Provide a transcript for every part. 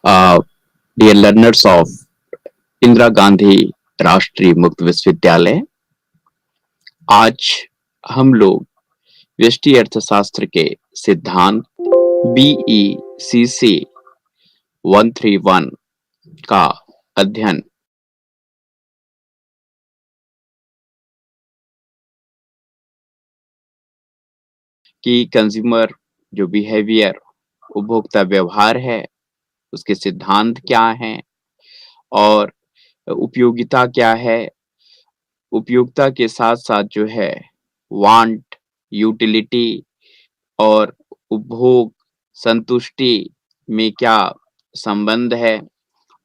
Uh, Dear learners of Indira Gandhi राष्ट्रीय मुक्त विश्वविद्यालय, आज हम लोग व्यष्टि अर्थशास्त्र के सिद्धांत BECC 131 का अध्ययन कि कंज्यूमर जो बिहेवियर उपभोक्ता व्यवहार है उसके सिद्धांत क्या हैं और उपयोगिता क्या है। उपयोगिता के साथ-साथ जो है वांट, यूटिलिटी और उपभोग, संतुष्टि में क्या संबंध है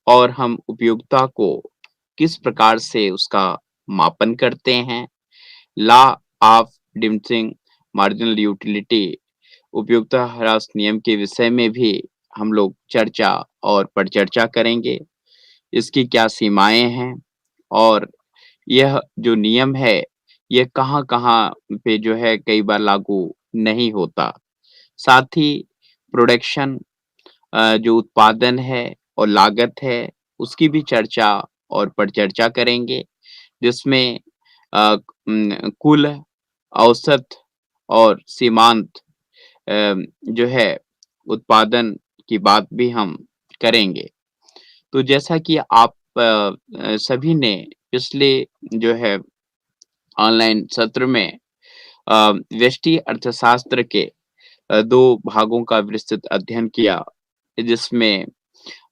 और हम उपयोगिता को किस प्रकार से उसका मापन करते हैं। Law of diminishing marginal utility उपयोगिता ह्रास नियम के विषय में भी हम लोग चर्चा और परिचर्चा करेंगे। इसकी क्या सीमाएँ हैं और यह जो नियम है, ये कहाँ-कहाँ पे जो है कई बार लागू नहीं होता। साथ ही प्रोडक्शन जो उत्पादन है और लागत है, उसकी भी चर्चा और परिचर्चा करेंगे, जिसमें कुल, औसत और सीमांत जो है उत्पादन की बात भी हम करेंगे। तो जैसा कि आप सभी ने पिछले जो है ऑनलाइन सत्र में व्यष्टि अर्थशास्त्र के 2 भागों का विस्तृत अध्ययन किया, जिसमें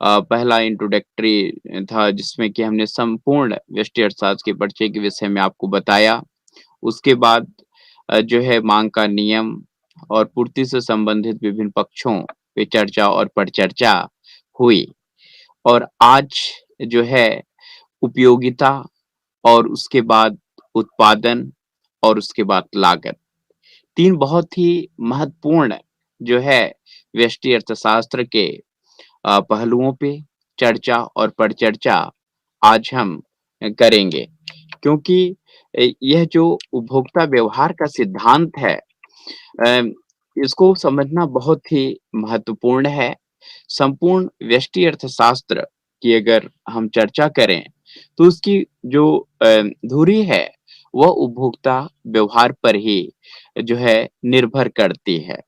पहला इंट्रोडक्टरी था जिसमें कि हमने संपूर्ण व्यष्टि अर्थशास्त्र के परिचय के विषय में आपको बताया। उसके बाद जो है माँग का नियम और पूर्ति से संबंधित विभिन्न पक्षों पे चर्चा और परिचर्चा हुई और आज जो है उपयोगिता और उसके बाद उत्पादन और उसके बाद लागत। 3 बहुत ही महत्वपूर्ण जो है व्यष्टि अर्थशास्त्र के पहलुओं पे चर्चा और परिचर्चा आज हम करेंगे। क्योंकि यह जो उपभोक्ता व्यवहार का सिद्धांत है अ, इसको समझना बहुत ही महत्वपूर्ण है। संपूर्ण व्यष्टि अर्थशास्त्र की अगर हम चर्चा करें, तो उसकी जो धुरी है, वह उपभोक्ता व्यवहार पर ही जो है निर्भर करती है।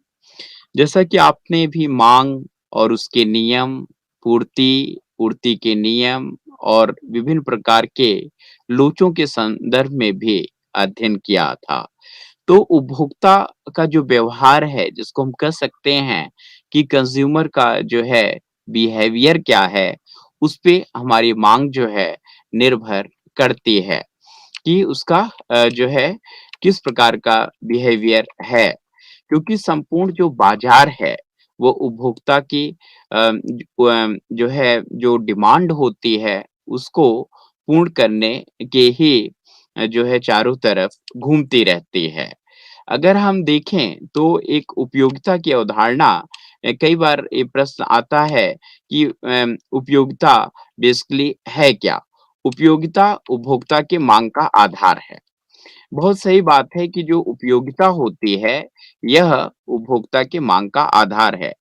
जैसा कि आपने भी माँग और उसके नियम, पूर्ति, पूर्ति के नियम और विभिन्न प्रकार के लोचों के संदर्भ में भी अध्ययन किया था। तो उपभोक्ता का जो व्यवहार है, जिसको हम कह सकते हैं कि कंज़्यूमर का जो है बिहेवियर क्या है, उसपे हमारी माँग जो है निर्भर करती है कि उसका जो है किस प्रकार का बिहेवियर है। क्योंकि संपूर्ण जो बाज़ार है, वो उपभोक्ता की जो है जो डिमांड होती है, उसको पूर्ण करने के ही जो है चारों तरफ घूमती रहती है। अगर हम देखें तो एक उपयोगिता की अवधारणा कई बार ये प्रश्न आता है कि उपयोगिता बेसिकली है क्या? उपयोगिता उपभोक्ता की माँग का आधार है। बहुत सही बात है कि जो उपयोगिता होती है, यह उपभोक्ता की माँग का आधार है।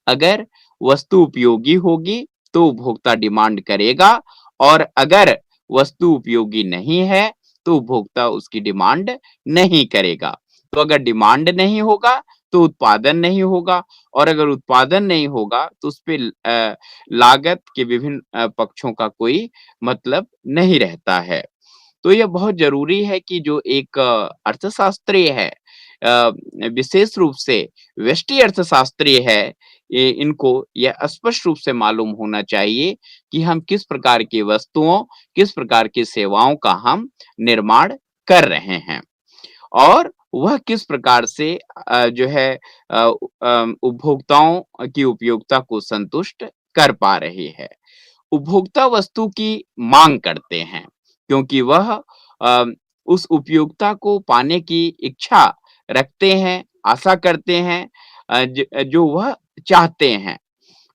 अगर वस्तु उपयोगी होगी, तो उपभोक्ता डिमांड करेगा और अगर वस्तु उपयोगी नहीं है, तो उपभोक्ता उसकी डिमांड नहीं करेगा। तो अगर डिमांड नहीं होगा, तो उत्पादन नहीं होगा और अगर उत्पादन नहीं होगा, तो उसपे लागत के विभिन्न पक्षों का कोई मतलब नहीं रहता है। तो यह बहुत ज़रूरी है कि जो एक अर्थशास्त्री है विशेष रूप से व्यष्टि अर्थशास्त्री है, ये इनको यह स्पष्ट रूप से मालूम होना चाहिए कि हम किस प्रकार की वस्तुओं, किस प्रकार की सेवाओं का हम निर्माण कर रहे हैं और वह किस प्रकार से जो है उपभोक्ताओं की उपयोगिता को संतुष्ट कर पा रही है। उपभोक्ता वस्तु की माँग करते हैं, क्योंकि वह अ, उस उपयोगिता को पाने की इच्छा रखते हैं, आशा करते हैं जो वह चाहते हैं।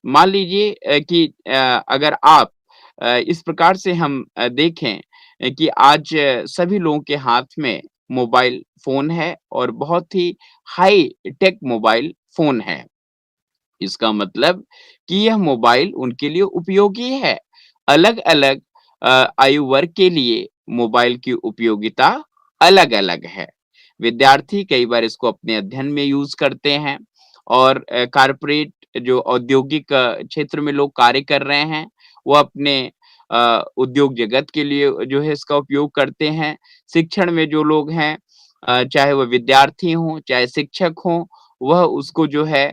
मान लीजिए कि अगर आप इस प्रकार से हम देखें कि आज सभी लोगों के हाथ में मोबाइल फ़ोन है और बहुत ही हाई टेक मोबाइल फ़ोन है। इसका मतलब कि यह मोबाइल उनके लिए उपयोगी है। अलग-अलग आयु वर्ग के लिए मोबाइल की उपयोगिता अलग-अलग है। विद्यार्थी कई बार इसको अपने अध्ययन में यूज़ करते हैं और कॉर्पोरेट जो औद्योगिक क्षेत्र में लोग कार्य कर रहे हैं, वो अपने उद्योग जगत के लिए जो है इसका उपयोग करते हैं। शिक्षण में जो लोग हैं चाहे वो विद्यार्थी हों, चाहे शिक्षक हों, वह उसको जो है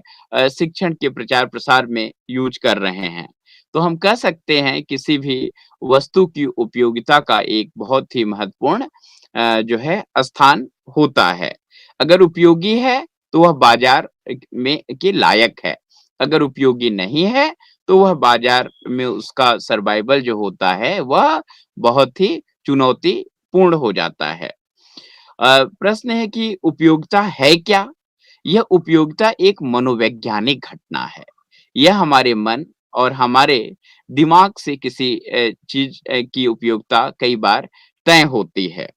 शिक्षण के प्रचार-प्रसार में यूज़ कर रहे हैं। तो हम कह सकते हैं किसी भी वस्तु की उपयोगिता का एक बहुत ही महत्वपूर्ण जो है स्थान होता है। अगर उपयोगी है, तो वह बाज़ार में के लायक है। अगर उपयोगी नहीं है, तो वह बाज़ार में उसका सर्वाइवल जो होता है, वह बहुत ही चुनौतीपूर्ण हो जाता है। प्रश्न है कि उपयोगिता है क्या? यह उपयोगिता एक मनोवैज्ञानिक घटना है। यह हमारे मन और हमारे दिमाग से किसी चीज़ की उपयोगिता कई बार तय होती है।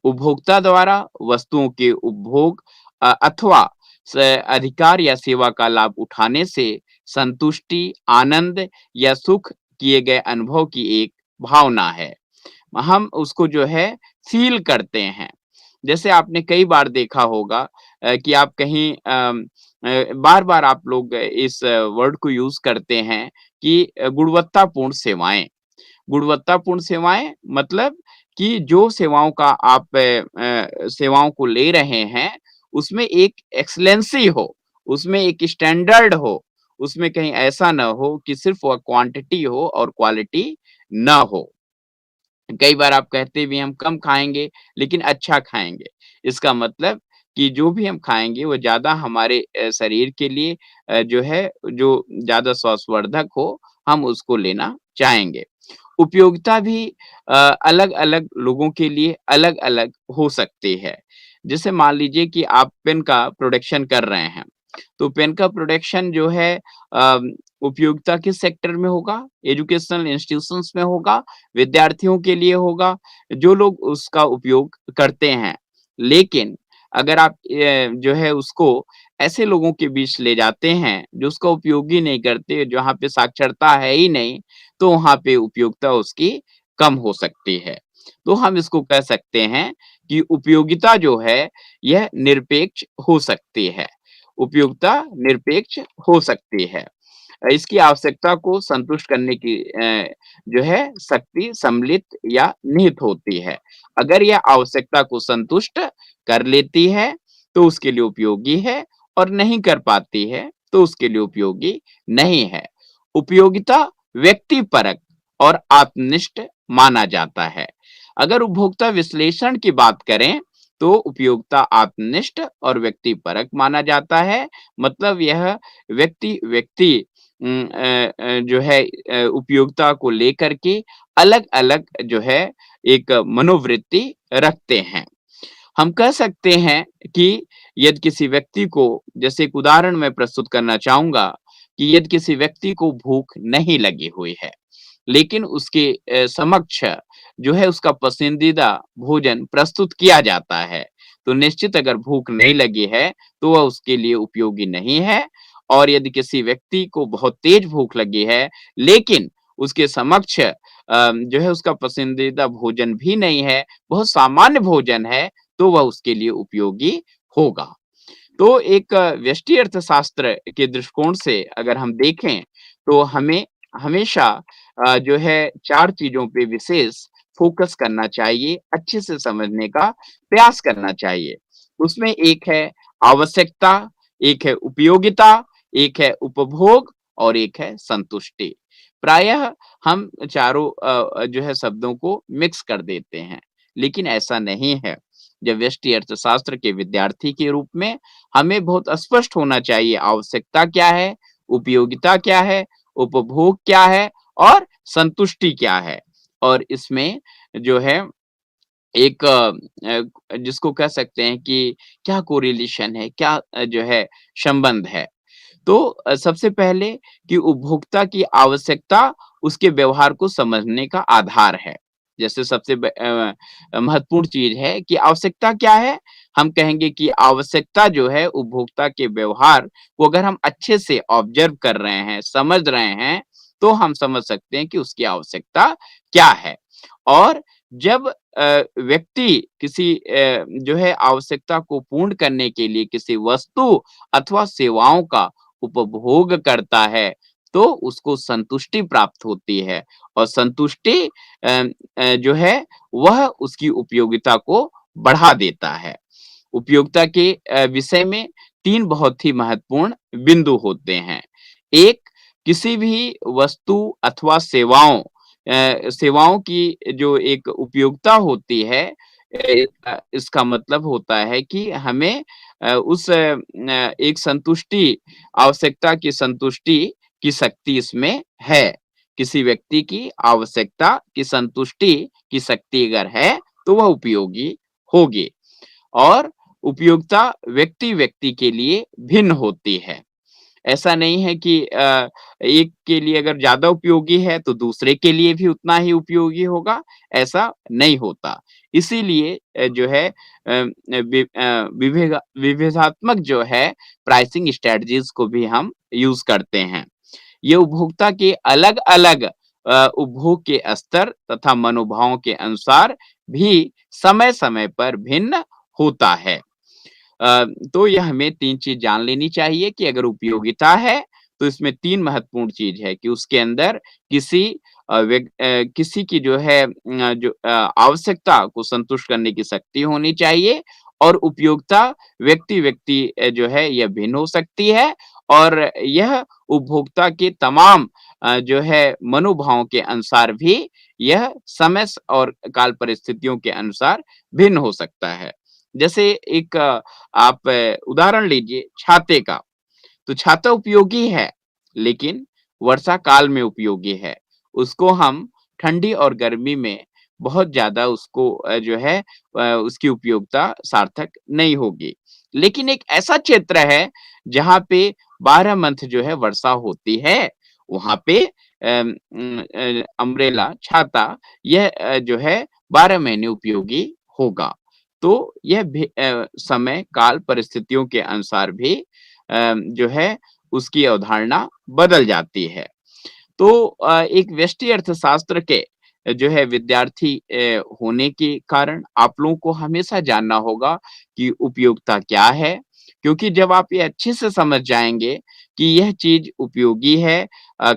उपभोक्ता द्वारा वस्तुओं के उपभोग अथवा स अधिकार या सेवा का लाभ उठाने से संतुष्टि, आनंद या सुख किए गए अनुभव की एक भावना है। हम उसको जो है फ़ील करते हैं। जैसे आपने कई बार देखा होगा कि आप कहीं बार-बार आप लोग इस वर्ड को यूज़ करते हैं कि गुणवत्तापूर्ण सेवाएँ। गुणवत्तापूर्ण सेवाएँ मतलब कि जो सेवाओं का आप सेवाओं को ले रहे हैं, उसमें एक एक्सीलेंसी हो, उसमें एक स्टैंडर्ड हो, उसमें कहीं ऐसा ना हो कि सिर्फ़ वह क्वांटिटी हो और क्वालिटी ना हो। कई बार आप कहते भी हैं हम कम खाएँगे, लेकिन अच्छा खाएँगे। इसका मतलब कि जो भी हम खाएँगे वो ज़्यादा हमारे शरीर के लिए जो है जो ज़्यादा स्वास्थ्यवर्धक हो, हम उसको लेना चाहेंगे। उपयोगिता भी अलग-अलग लोगों के लिए अलग-अलग हो सकती है। जैसे मान लीजिए कि आप पेन का प्रोडक्शन कर रहे हैं, तो पेन का प्रोडक्शन जो है उपयोगिता किस सेक्टर में होगा? एजुकेशनल इंस्टीट्यूशंस में होगा, विद्यार्थियों के लिए होगा, जो लोग उसका उपयोग करते हैं। लेकिन अगर आप जो है उसको ऐसे लोगों के बीच ले जाते हैं, जो उसका उपयोग ही नहीं करते, जहाँ पे साक्षरता है ही नहीं, तो वहाँ पे उपयोगिता उसकी कम हो सकती है। तो हम इसको कह सकते हैं कि उपयोगिता जो है, यह निरपेक्ष हो सकती है। उपयोगिता निरपेक्ष हो सकती है। इसकी आवश्यकता को संतुष्ट करने की जो है शक्ति सम्मिलित या निहित होती है। अगर यह आवश्यकता को संतुष्ट कर लेती है, तो उसके लिए उपयोगी है और नहीं कर पाती है, तो उसके लिए उपयोगी नहीं है। उपयोगिता व्यक्तिपरक और आत्मनिष्ठ माना जाता है। अगर उपभोक्ता विश्लेषण की बात करें, तो उपयोगिता आत्मनिष्ठ और व्यक्तिपरक माना जाता है। मतलब यह व्यक्ति जो है उपयोगिता को लेकर के अलग-अलग जो है एक मनोवृत्ति रखते हैं। हम कह सकते हैं कि यदि किसी व्यक्ति को जैसे एक उदाहरण मैं प्रस्तुत करना चाहूँगा कि यदि किसी व्यक्ति को भूख नहीं लगी हुई है, लेकिन उसके समक्ष जो है उसका पसंदीदा भोजन प्रस्तुत किया जाता है, तो निश्चित अगर भूख नहीं लगी है, तो वह उसके लिए उपयोगी नहीं है और यदि किसी व्यक्ति को बहुत तेज भूख लगी है, लेकिन उसके समक्ष जो है उसका पसंदीदा भोजन भी नहीं है, बहुत सामान्य भोजन है, तो वह उसके लिए उपयोगी होगा। तो एक व्यष्टि अर्थशास्त्र के दृष्टिकोण से अगर हम देखें, तो हमें हमेशा जो है 4 चीज़ों पे विशेष फ़ोकस करना चाहिए, अच्छे से समझने का प्रयास करना चाहिए। उसमें एक है आवश्यकता, एक है उपयोगिता, एक है उपभोग और एक है संतुष्टि। प्रायः हम चारों जो है शब्दों को मिक्स कर देते हैं, लेकिन ऐसा नहीं है। जब व्यष्टि अर्थशास्त्र के विद्यार्थी के रूप में हमें बहुत स्पष्ट होना चाहिए आवश्यकता क्या है, उपयोगिता क्या है, उपभोग क्या है और संतुष्टि क्या है। और इसमें जो है एक जिसको कह सकते हैं कि क्या कोरिलेशन है, क्या जो है संबंध है। तो सबसे पहले कि उपभोक्ता की आवश्यकता उसके व्यवहार को समझने का आधार है। जैसे सबसे महत्वपूर्ण चीज़ है कि आवश्यकता क्या है? हम कहेंगे कि आवश्यकता जो है उपभोक्ता के व्यवहार को अगर हम अच्छे से ऑब्जर्व कर रहे हैं, समझ रहे हैं, तो हम समझ सकते हैं कि उसकी आवश्यकता क्या है। और जब व्यक्ति किसी जो है आवश्यकता को पूर्ण करने के लिए किसी वस्तु अथवा सेवाओं का उपभोग करता है, तो उसको संतुष्टि प्राप्त होती है और संतुष्टि जो है वह उसकी उपयोगिता को बढ़ा देता है। उपयोगिता के विषय में 3 बहुत ही महत्वपूर्ण बिंदु होते हैं। एक, किसी भी वस्तु अथवा सेवाओं की जो एक उपयोगिता होती है, इसका मतलब होता है कि हमें एक संतुष्टि आवश्यकता की संतुष्टि की शक्ति इसमें है। किसी व्यक्ति की आवश्यकता की संतुष्टि की शक्ति अगर है, तो वह उपयोगी होगी। और उपयोगिता व्यक्ति-व्यक्ति के लिए भिन्न होती है। ऐसा नहीं है कि एक के लिए अगर ज़्यादा उपयोगी है तो दूसरे के लिए भी उतना ही उपयोगी होगा, ऐसा नहीं होता। इसीलिए जो है विभेदात्मक जो है प्राइसिंग स्ट्रैटेजीज़ को भी हम यूज़ करते हैं। ये उपभोक्ता के अलग-अलग उपभोग के स्तर तथा मनोभावों के अनुसार भी समय-समय पर भिन्न होता है। तो यह हमें 3 चीज़ जान लेनी चाहिए कि अगर उपयोगिता है, तो इसमें 3 महत्वपूर्ण चीज़ है कि उसके अंदर किसी की जो है आवश्यकता को संतुष्ट करने की शक्ति होनी चाहिए और उपयोगिता व्यक्ति-व्यक्ति जो है यह भिन्न हो सकती है और यह उपभोक्ता के तमाम जो है मनोभावों के अनुसार भी यह समय स और काल परिस्थितियों के अनुसार भिन्न हो सकता है। जैसे एक आप उदाहरण लीजिए छाते का, तो छाता उपयोगी है, लेकिन वर्षा काल में उपयोगी है। उसको हम ठंडी और गर्मी में बहुत ज़्यादा उसको जो है उसकी उपयोगिता सार्थक नहीं होगी। लेकिन एक ऐसा क्षेत्र है, जहाँ पे 12 मंथ जो है वर्षा होती है, वहाँ पे अम्ब्रेला छाता यह जो है 12 महीने उपयोगी होगा। तो यह समय, काल, परिस्थितियों के अनुसार भी जो है उसकी अवधारणा बदल जाती है। तो एक व्यष्टि अर्थशास्त्र के जो है विद्यार्थी होने के कारण आप लोगों को हमेशा जानना होगा कि उपयोगिता क्या है? क्योंकि जब आप ये अच्छे से समझ जाएँगे कि यह चीज़ उपयोगी है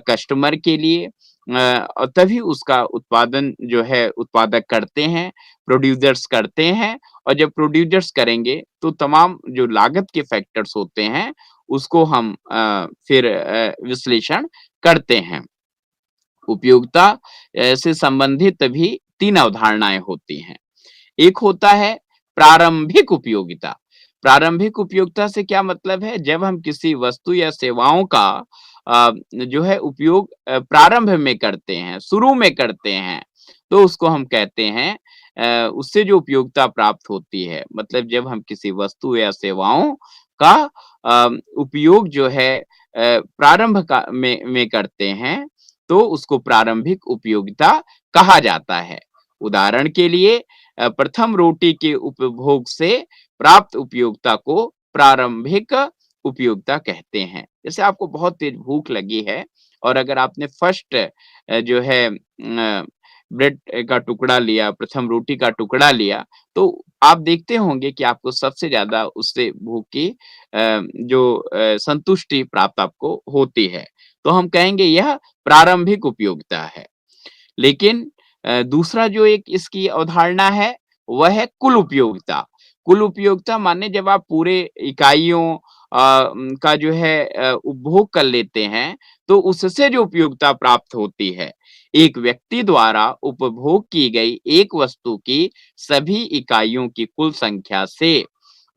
कस्टमर के लिए और तभी उसका उत्पादन जो है उत्पादक करते हैं, प्रोड्यूसर्स करते हैं और जब प्रोड्यूसर्स करेंगे तो तमाम जो लागत के फैक्टर्स होते हैं, उसको हम फिर विश्लेषण करते हैं। उपयोगिता से संबंधित भी 3 अवधारणाएँ होती हैं। एक होता है प्रारंभिक उपयोगिता। प्रारंभिक उपयोगिता से क्या मतलब है? जब हम किसी वस्तु या सेवाओं का जो है उपयोग प्रारंभ में करते हैं, शुरू में करते हैं, तो उसको हम कहते हैं उससे जो उपयोगिता प्राप्त होती है, मतलब जब हम किसी वस्तु या सेवाओं का उपयोग जो है प्रारंभ में करते हैं, तो उसको प्रारंभिक उपयोगिता कहा जाता है। उदाहरण के लिए प्रथम रोटी के उपभोग से प्राप्त उपयोगिता को प्रारंभिक उपयोगिता कहते हैं। जैसे आपको बहुत तेज भूख लगी है और अगर आपने फर्स्ट जो है ब्रेड का टुकड़ा लिया, प्रथम रोटी का टुकड़ा लिया, तो आप देखते होंगे कि आपको सबसे ज़्यादा उससे भूख की जो संतुष्टि प्राप्त आपको होती है। तो हम कहेंगे यह प्रारंभिक उपयोगिता है। लेकिन दूसरा जो एक इसकी अवधारणा है, वह है कुल उपयोगिता। कुल उपयोगिता माने जब आप पूरे इकाइयों का जो है उपभोग कर लेते हैं, तो उससे जो उपयोगिता प्राप्त होती है। एक व्यक्ति द्वारा उपभोग की गई एक वस्तु की सभी इकाइयों की कुल संख्या से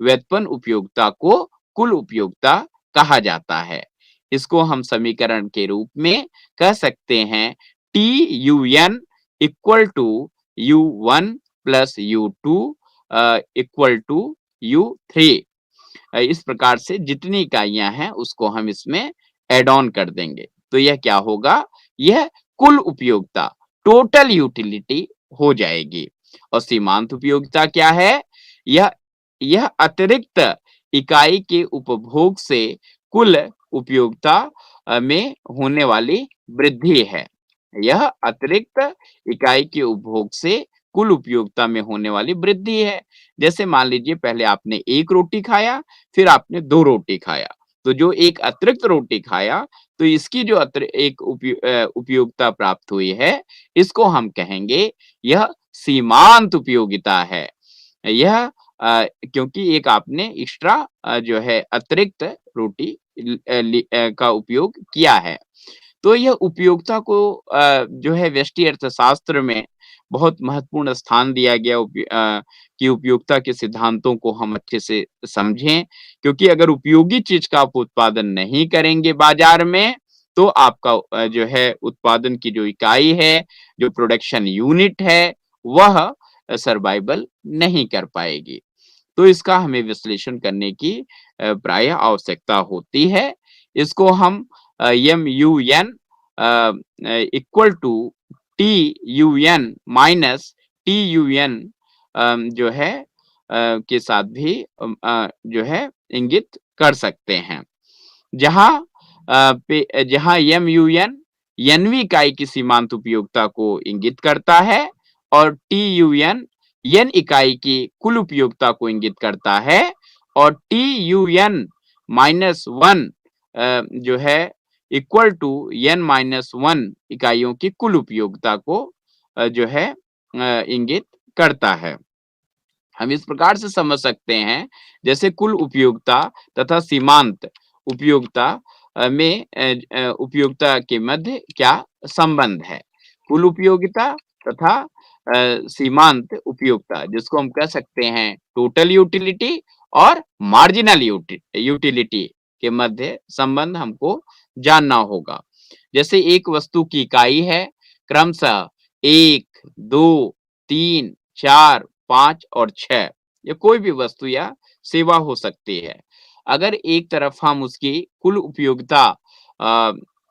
व्युत्पन्न उपयोगिता को कुल उपयोगिता कहा जाता है। इसको हम समीकरण के रूप में कह सकते हैं TUN equal to U1 plus U2 equal to U3 इस प्रकार से जितनी इकाइयां हैं उसको हम इसमें एड ऑन कर देंगे तो यह क्या होगा यह कुल उपयोगिता टोटल यूटिलिटी हो जाएगी और सीमांत उपयोगिता क्या है यह यह अतिरिक्त इकाई के उपभोग से कुल उपयोगिता में होने वाली वृद्धि है। यह अतिरिक्त इकाई के उपभोग से कुल उपयोगिता में होने वाली वृद्धि है। जैसे मान लीजिए पहले आपने 1 रोटी खाया, फिर आपने 2 रोटी खाया। तो जो एक अतिरिक्त रोटी खाया, तो इसकी जो एक उपयोगिता प्राप्त हुई है, इसको हम कहेंगे यह सीमांत उपयोगिता है। यह क्योंकि एक एक्स्ट्रा जो है अतिरिक्त रोटी का उपयोग किया है। तो यह उपयोगिता को जो है व्यष्टि अर्थशास्त्र में बहुत महत्वपूर्ण स्थान दिया गया कि उपयोगिता के सिद्धांतों को हम अच्छे से समझें, क्योंकि अगर उपयोगी चीज़ का आप उत्पादन नहीं करेंगे बाज़ार में, तो आपका जो है उत्पादन की जो इकाई है, जो प्रोडक्शन यूनिट है, वह सर्वाइवल नहीं कर पाएगी। तो इसका हमें विश्लेषण करने की प्रायः आवश्यकता होती है। इसको हम MUN equal to TUN minus TUN जो है के साथ भी जो है इंगित कर सकते हैं। जहाँ MUN nवीं इकाई की सीमांत उपयोगिता को इंगित करता है और TUN n इकाई की कुल उपयोगिता को इंगित करता है और TUN माइनस 1 जो है इक्वल टू n माइनस 1 इकाइयों की कुल उपयोगिता को जो है इंगित करता है। हम इस प्रकार से समझ सकते हैं, जैसे कुल उपयोगिता तथा सीमांत उपयोगिता में उपयोगिता के मध्य क्या संबंध है। कुल उपयोगिता तथा सीमांत उपयोगिता, जिसको हम कह सकते हैं टोटल यूटिलिटी और मार्जिनल यूटिलिटी के मध्य संबंध हमको जानना होगा। जैसे एक वस्तु की इकाई है, क्रमशः 1, 2, 3, 4, 5 और 6, ये कोई भी वस्तु या सेवा हो सकती है। अगर एक तरफ हम उसकी कुल उपयोगिता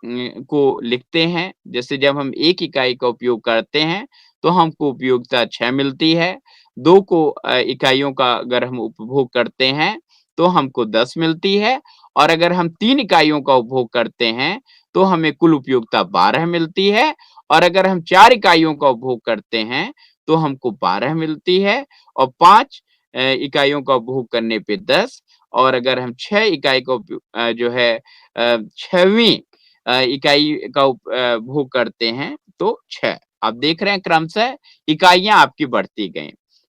को लिखते हैं, जैसे जब हम 1 इकाई का उपयोग करते हैं, तो हमको उपयोगिता 6 मिलती है। 2 को इकाइयों का अगर हम उपभोग करते हैं, तो हमको 10 मिलती है और अगर हम 3 इकाइयों का उपभोग करते हैं, तो हमें कुल उपयोगिता 12 मिलती है और अगर हम 4 इकाइयों का उपभोग करते हैं, तो हमको 12 मिलती है और 5 इकाइयों का उपभोग करने पे 10 और अगर हम 6 इकाई का जो है 6वीं इकाई का भोग करते हैं, तो 6। आप देख रहे हैं क्रमशः इकाइयाँ आपकी बढ़ती गईं।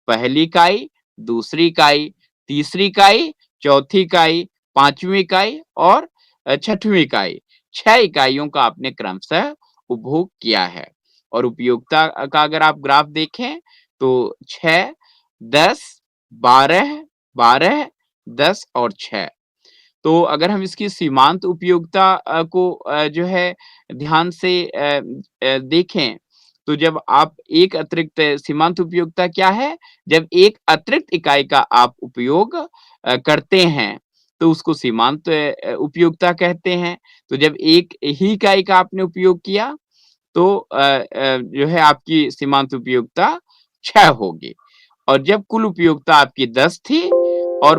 पहली इकाई, दूसरी इकाई, तीसरी इकाई, चौथी इकाई, 5वीं इकाई और 6वीं इकाई। 6 इकाइयों का आपने क्रमशः उपभोग किया है और उपयोगिता का अगर आप ग्राफ देखें, तो 6, 10, 12, 12, 10 और 6। तो अगर हम इसकी सीमांत उपयोगिता को जो है ध्यान से देखें, तो जब आप एक अतिरिक्त सीमांत उपयोगिता क्या है? जब एक अतिरिक्त इकाई का आप उपयोग करते हैं, तो उसको सीमांत उपयोगिता कहते हैं। तो जब एक ही इकाई का आपने उपयोग किया, तो जो है आपकी सीमांत उपयोगिता 6 होगी और जब कुल उपयोगिता आपकी 10 थी और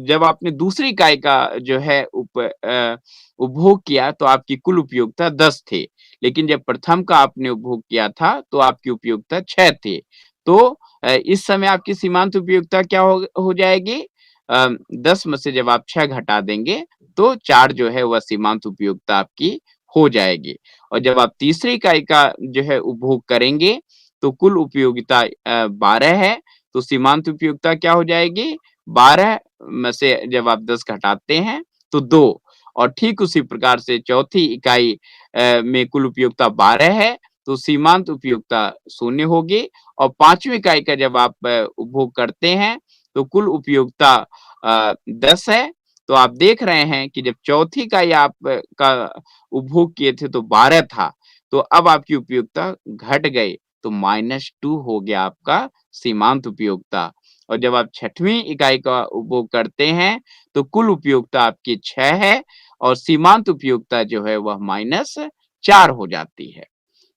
जब आपने दूसरी इकाई का जो है उपभोग किया, तो आपकी कुल उपयोगिता 10 थी। लेकिन जब प्रथम का आपने उपभोग किया था, तो आपकी उपयोगिता 6 थी। तो इस समय आपकी सीमांत उपयोगिता क्या हो जाएगी? 10 में से जब आप 6 घटा देंगे, तो 4 जो है वह सीमांत उपयोगिता आपकी हो जाएगी और जब आप तीसरी इकाई का जो है उपभोग करेंगे, तो कुल उपयोगिता 12 है, तो सीमांत उपयोगिता क्या हो जाएगी? 12 में से जब आप 10 घटाते हैं, तो 2 और ठीक उसी प्रकार से चौथी इकाई में कुल उपयोगिता 12 है, तो सीमांत उपयोगिता 0 होगी और 5वीं इकाई का जब आप उपभोग करते हैं, तो कुल उपयोगिता 10 है। तो आप देख रहे हैं कि जब चौथी इकाई आप का उपभोग किए थे तो 12 था, तो अब आपकी उपयोगिता घट गई, तो -2 हो गया आपका सीमांत उपयोगिता और जब आप 6वीं इकाई का उपभोग करते हैं, तो कुल उपयोगिता आपकी 6 है और सीमांत उपयोगिता जो है वह -4 हो जाती है।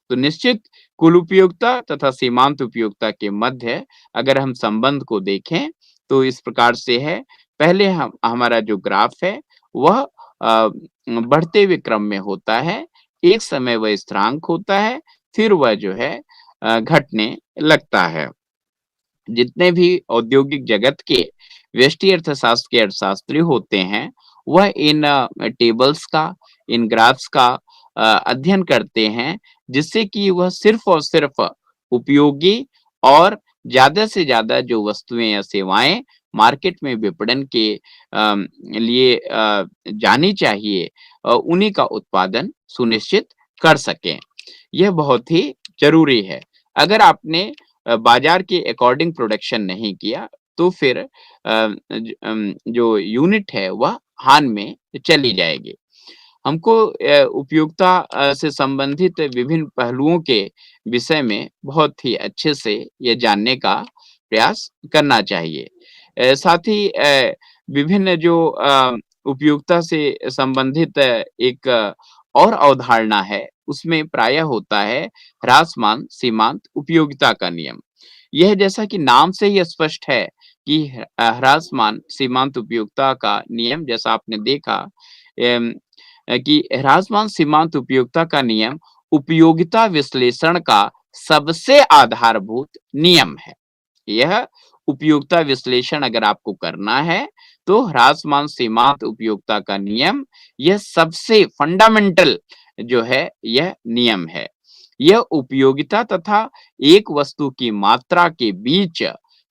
तो निश्चित कुल उपयोगिता तथा सीमांत उपयोगिता के मध्य अगर हम संबंध को देखें, तो इस प्रकार से है, पहले हम हमारा जो ग्राफ है वह बढ़ते हुए क्रम में होता है, एक समय वह स्थिरांक होता है, फिर वह जो है घटने लगता है। जितने भी औद्योगिक जगत के व्यष्टि अर्थशास्त्र के अर्थशास्त्री होते हैं, वह इन टेबल्स का, इन ग्राफ्स का अध्ययन करते हैं, जिससे कि वह सिर्फ़ और सिर्फ़ उपयोगी और ज़्यादा से ज़्यादा जो वस्तुएँ या सेवाएँ मार्केट में विपणन के लिए जानी चाहिए उन्हीं का उत्पादन सुनिश्चित कर सकें। यह बहुत ही ज़रूरी है। अगर आपने बाज़ार के अकॉर्डिंग प्रोडक्शन नहीं किया, तो फिर जो यूनिट है वह हानि में चली जाएगी। हमको उपयोगिता से संबंधित विभिन्न पहलुओं के विषय में बहुत ही अच्छे से ये जानने का प्रयास करना चाहिए। साथ ही विभिन्न जो उपयोगिता से संबंधित एक और अवधारणा है, उसमें प्रायः होता है ह्रासमान सीमांत उपयोगिता का नियम। यह जैसा कि नाम से ही स्पष्ट है कि ह्रासमान सीमांत उपयोगिता का नियम जैसा आपने देखा कि ह्रासमान सीमांत उपयोगिता का नियम उपयोगिता विश्लेषण का सबसे आधारभूत नियम है। यह उपयोगिता विश्लेषण अगर आपको करना है, तो ह्रासमान सीमांत उपयोगिता का नियम यह सबसे फंडामेंटल जो है यह नियम है। यह उपयोगिता तथा एक वस्तु की मात्रा के बीच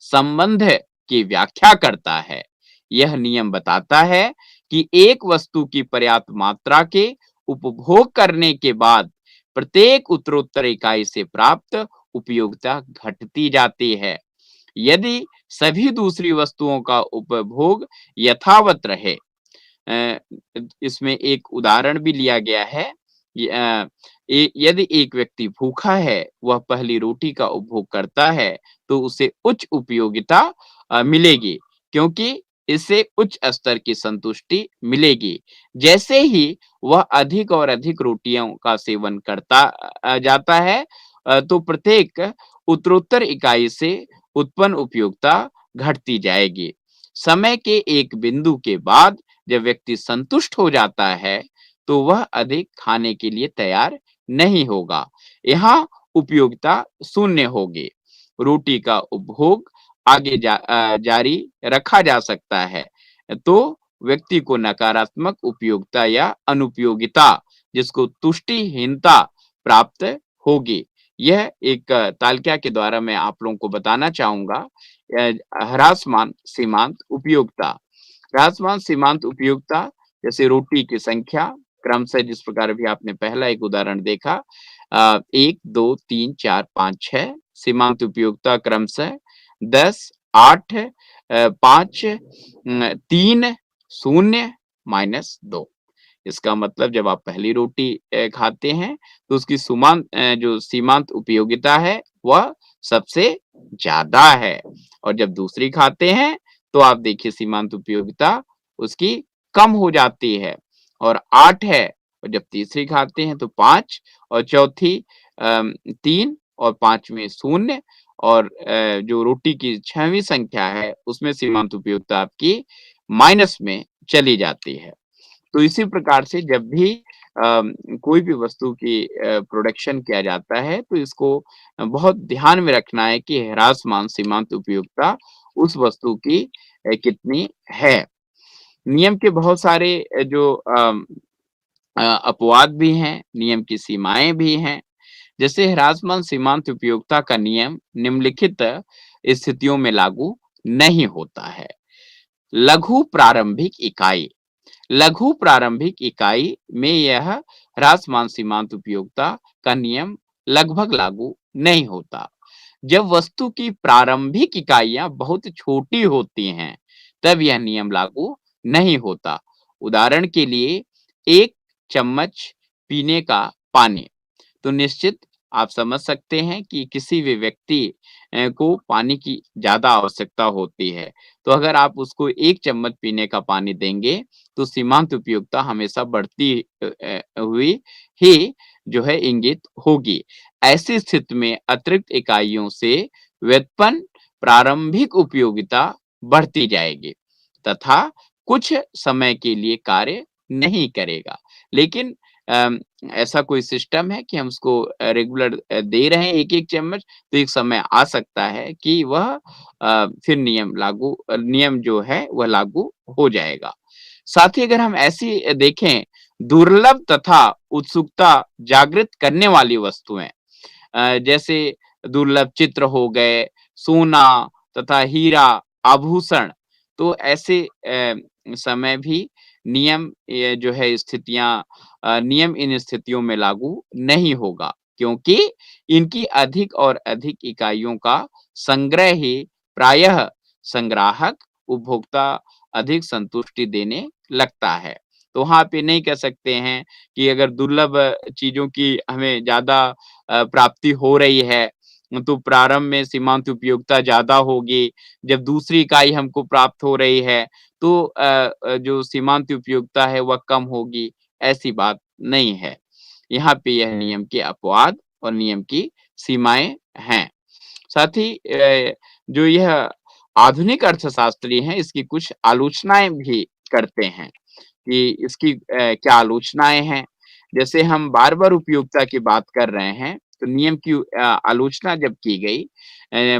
संबंध की व्याख्या करता है। यह नियम बताता है कि एक वस्तु की पर्याप्त मात्रा के उपभोग करने के बाद प्रत्येक उत्तरोत्तर इकाई से प्राप्त उपयोगिता घटती जाती है। यदि सभी दूसरी वस्तुओं का उपभोग यथावत रहे अ, इसमें एक उदाहरण भी लिया गया है यदि एक व्यक्ति भूखा है, वह पहली रोटी का उपभोग करता है, तो उसे उच्च उपयोगिता मिलेगी, क्योंकि इससे उच्च स्तर की संतुष्टि मिलेगी। जैसे ही वह अधिक और अधिक रोटियों का सेवन करता जाता है तो प्रत्येक उत्तरोत्तर इकाई से उत्पन्न उपयोगिता घटती जाएगी। समय के एक बिंदु के बाद जब व्यक्ति संतुष्ट हो जाता है, तो वह अधिक खाने के लिए तैयार नहीं होगा। यहाँ उपयोगिता शून्य होगी। रोटी का उपभोग आगे जारी रखा जा सकता है। तो व्यक्ति को नकारात्मक उपयोगिता या अनुपयोगिता जिसको तुष्टिहीनता प्राप्त होगी। यह एक तालिका के द्वारा मैं आप लोगों को बताना चाहूँगा ह्रासमान सीमांत उपयोगिता। ह्रासमान सीमांत उपयोगिता जैसे रोटी की संख्या क्रमशः जिस प्रकार अभी आपने पहला एक उदाहरण देखा 1, 2, 3, 4, 5, 6 सीमांत उपयोगिता क्रमशः 10, 8 5 3, 0 -2 इसका मतलब जब आप पहली रोटी खाते हैं, तो उसकी जो सीमांत उपयोगिता है, वह सबसे ज़्यादा है और जब दूसरी खाते हैं, तो आप देखिए सीमांत उपयोगिता उसकी कम हो जाती है और 8 है और जब तीसरी खाते हैं तो 5 और चौथी 3 और 5वीं 0 और जो रोटी की 6वीं संख्या है, उसमें सीमांत उपयोगिता आपकी माइनस में चली जाती है। तो इसी प्रकार से जब भी कोई भी वस्तु की प्रोडक्शन किया जाता है तो इसको बहुत ध्यान में रखना है कि ह्रासमान सीमांत उपयोगिता उस वस्तु की कितनी है। नियम के बहुत सारे जो अपवाद भी हैं, नियम की सीमाएँ भी हैं। जैसे ह्रासमान सीमांत उपयोगिता का नियम निम्नलिखित स्थितियों में लागू नहीं होता है। लघु प्रारंभिक इकाई लघु प्रारंभिक इकाई में यह ह्रासमान सीमांत उपयोगिता का नियम लगभग लागू नहीं होता। जब वस्तु की प्रारंभिक इकाइयां बहुत छोटी होती हैं, तब यह नियम लागू नहीं होता। उदाहरण के लिए 1 चम्मच पीने का पानी तो निश्चित आप समझ सकते हैं कि किसी भी व्यक्ति को पानी की ज़्यादा आवश्यकता होती है। तो अगर आप उसको 1 चम्मच पीने का पानी देंगे, तो सीमांत उपयोगिता हमेशा बढ़ती हुई ही जो है इंगित होगी। ऐसी स्थिति में अतिरिक्त इकाइयों से व्युत्पन्न प्रारंभिक उपयोगिता बढ़ती जाएगी तथा कुछ समय के लिए कार्य नहीं करेगा। लेकिन अम, ऐसा कोई सिस्टम है कि हम उसको रेगुलर दे रहे हैं 1-1 चम्मच, तो एक समय आ सकता है कि वह फिर नियम जो है वह लागू हो जाएगा। साथ ही अगर हम ऐसी देखें दुर्लभ तथा उत्सुकता जागृत करने वाली वस्तुएँ जैसे दुर्लभ चित्र हो गए, सोना तथा हीरा, आभूषण, तो ऐसे समय भी नियम ये जो है नियम इन स्थितियों में लागू नहीं होगा क्योंकि इनकी अधिक और अधिक इकाइयों का संग्रह ही प्रायः संग्राहक उपभोक्ता अधिक संतुष्टि देने लगता है। तो वहाँ पे नहीं कह सकते हैं कि अगर दुर्लभ चीज़ों की हमें ज़्यादा प्राप्ति हो रही है, तो प्रारंभ में सीमांत उपयोगिता ज़्यादा होगी, जब दूसरी इकाई हमको प्राप्त हो रही है, तो जो सीमांत उपयोगिता है वह कम होगी, ऐसी बात नहीं है। यहाँ पे यह नियम के अपवाद और नियम की सीमाएँ हैं। साथ ही जो यह आधुनिक अर्थशास्त्री हैं, इसकी कुछ आलोचनाएँ भी करते हैं। कि इसकी क्या आलोचनाएँ हैं। जैसे हम बार-बार उपयोगिता की बात कर रहे हैं, तो नियम की आलोचना जब की गई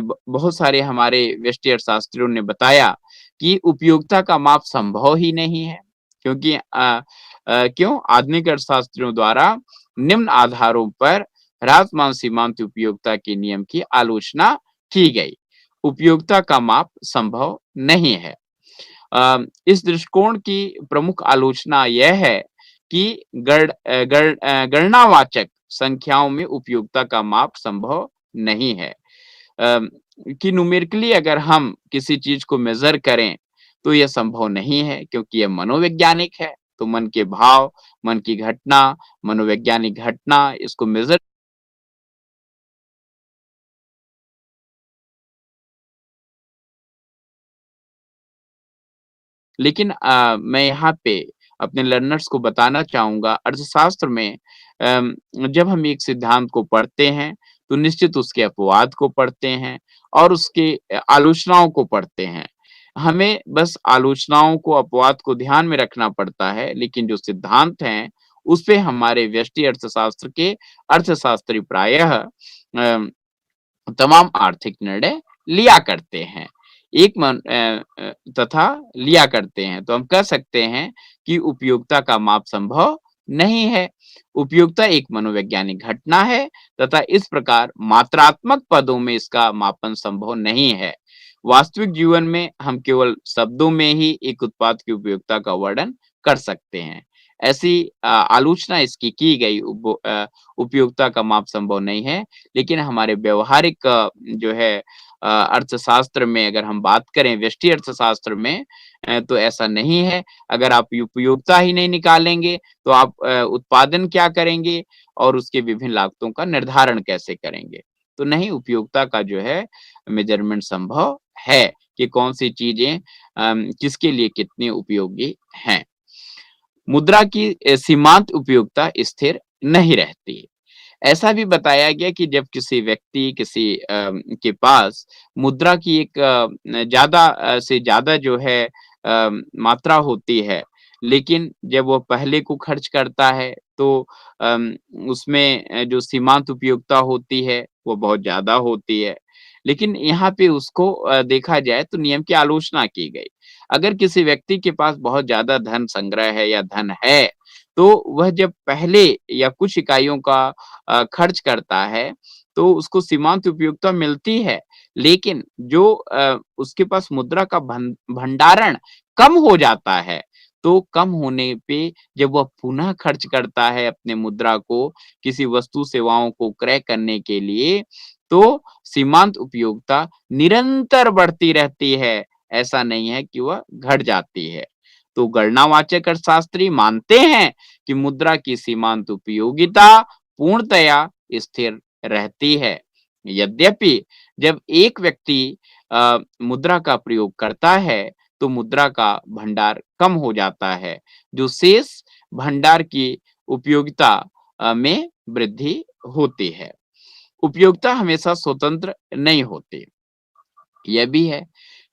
ब बहुत सारे हमारे व्यष्टि अर्थशास्त्रियों ने बताया कि उपयोगिता का माप संभव ही नहीं है। क्योंकि क्यों? आधुनिक अर्थशास्त्रियों द्वारा निम्न आधारों पर ह्रासमान सीमांत उपयोगिता के नियम की आलोचना की गई। उपयोगिता का माप संभव नहीं है। इस दृष्टिकोण की प्रमुख आलोचना यह है कि गणनावाचक संख्याओं में उपयोगिता का माप संभव नहीं है। अम, कि न्यूमेरिकली अगर हम किसी चीज़ को मेज़र करें, तो यह संभव नहीं है क्योंकि यह मनोवैज्ञानिक है। तो मन के भाव, मन की घटना, मनोवैज्ञानिक घटना इसको मेज़र लेकिन मैं यहाँ पे अपने लर्नर्स को बताना चाहूँगा अर्थशास्त्र में जब हम एक सिद्धांत को पढ़ते हैं, तो निश्चित उसके अपवाद को पढ़ते हैं और उसके आलोचनाओं को पढ़ते हैं। हमें बस आलोचनाओं को, अपवाद को ध्यान में रखना पड़ता है, लेकिन जो सिद्धांत हैं, उसपे हमारे व्यष्टि अर्थशास्त्र के अर्थशास्त्री प्रायः तमाम आर्थिक निर्णय लिया करते हैं। तथा लिया करते हैं। तो हम कह सकते हैं कि उपयोगिता का माप संभव नहीं है। उपयोगिता एक मनोवैज्ञानिक घटना है तथा इस प्रकार मात्रात्मक पदों में इसका मापन संभव नहीं है। वास्तविक जीवन में हम केवल शब्दों में ही एक उत्पाद की उपयोगिता का वर्णन कर सकते हैं। ऐसी आलोचना इसकी की गई उपयोगिता का माप संभव नहीं है। लेकिन हमारे व्यावहारिक जो है अर्थशास्त्र में अगर हम बात करें व्यष्टि अर्थशास्त्र में तो ऐसा नहीं है। अगर आप उपयोगिता ही नहीं निकालेंगे तो आप उत्पादन क्या करेंगे और उसके विभिन्न लागतों का निर्धारण कैसे करेंगे? तो नहीं उपयोगिता का जो है मेज़रमेंट संभव है कि कौन-सी चीज़ें किसके लिए कितनी उपयोगी हैं। मुद्रा की सीमांत उपयोगिता स्थिर नहीं रहती। ऐसा भी बताया गया कि जब किसी व्यक्ति के पास मुद्रा की एक ज़्यादा से ज़्यादा जो है मात्रा होती है, लेकिन जब वो पहले को खर्च करता है तो अम, उसमें जो सीमांत उपयोगिता होती है, वो बहुत ज़्यादा होती है। लेकिन यहाँ पे उसको देखा जाए तो नियम की आलोचना की गई। अगर किसी व्यक्ति के पास बहुत ज़्यादा धन संग्रह है या धन है, तो वह जब पहले या कुछ इकाइयों का खर्च करता है, तो उसको सीमांत उपयोगिता मिलती है। लेकिन जो उसके पास मुद्रा का भंडारण कम हो जाता है, तो कम होने पे जब वह पुनः खर्च करता है अपने मुद्रा को किसी वस्तु-सेवाओं को क्रय करने के लिए, तो सीमांत उपयोगिता निरंतर बढ़ती रहती है। ऐसा नहीं है कि वह घट जाती है। तो गणनावाचक अर्थशास्त्री मानते हैं कि मुद्रा की सीमांत उपयोगिता पूर्णतया स्थिर रहती है। यद्यपि जब एक व्यक्ति मुद्रा का प्रयोग करता है, तो मुद्रा का भंडार कम हो जाता है, जो शेष भंडार की उपयोगिता में वृद्धि होती है। उपयोगिता हमेशा स्वतंत्र नहीं होती। यह भी है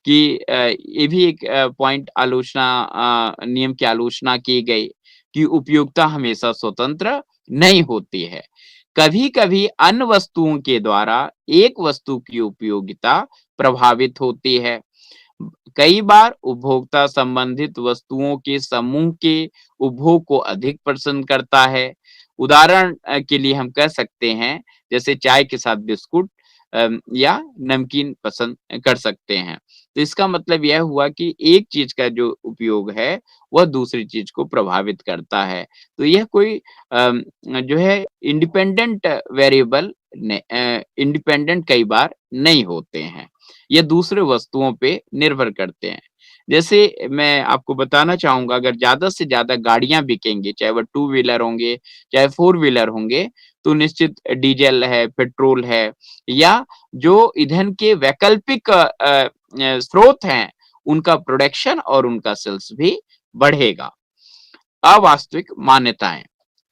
कि ये भी एक पॉइंट आलोचना नियम की आलोचना की गई कि उपयोगिता हमेशा स्वतंत्र नहीं होती है। कभी-कभी अन्य वस्तुओं के द्वारा एक वस्तु की उपयोगिता प्रभावित होती है। कई बार उपभोक्ता संबंधित वस्तुओं के समूह के उपभोग को अधिक पसंद करता है। उदाहरण के लिए हम कह सकते हैं जैसे चाय के साथ बिस्कुट या नमकीन पसंद कर सकते हैं। तो इसका मतलब यह हुआ कि एक चीज़ का जो उपयोग है, वह दूसरी चीज़ को प्रभावित करता है। तो यह कोई जो है इंडिपेंडेंट वेरिएबल इंडिपेंडेंट कई बार नहीं होते हैं। ये दूसरे वस्तुओं पे निर्भर करते हैं। जैसे मैं आपको बताना चाहूँगा अगर ज़्यादा से ज़्यादा गाड़ियाँ बिकेंगी, चाहे वो टू व्हीलर होंगे, चाहे फोर व्हीलर होंगे, तो निश्चित डीज़ल है, पेट्रोल है या जो ईंधन के वैकल्पिक स्रोत हैं, उनका प्रोडक्शन और उनका सेल्स भी बढ़ेगा। अवास्तविक मान्यताएँ,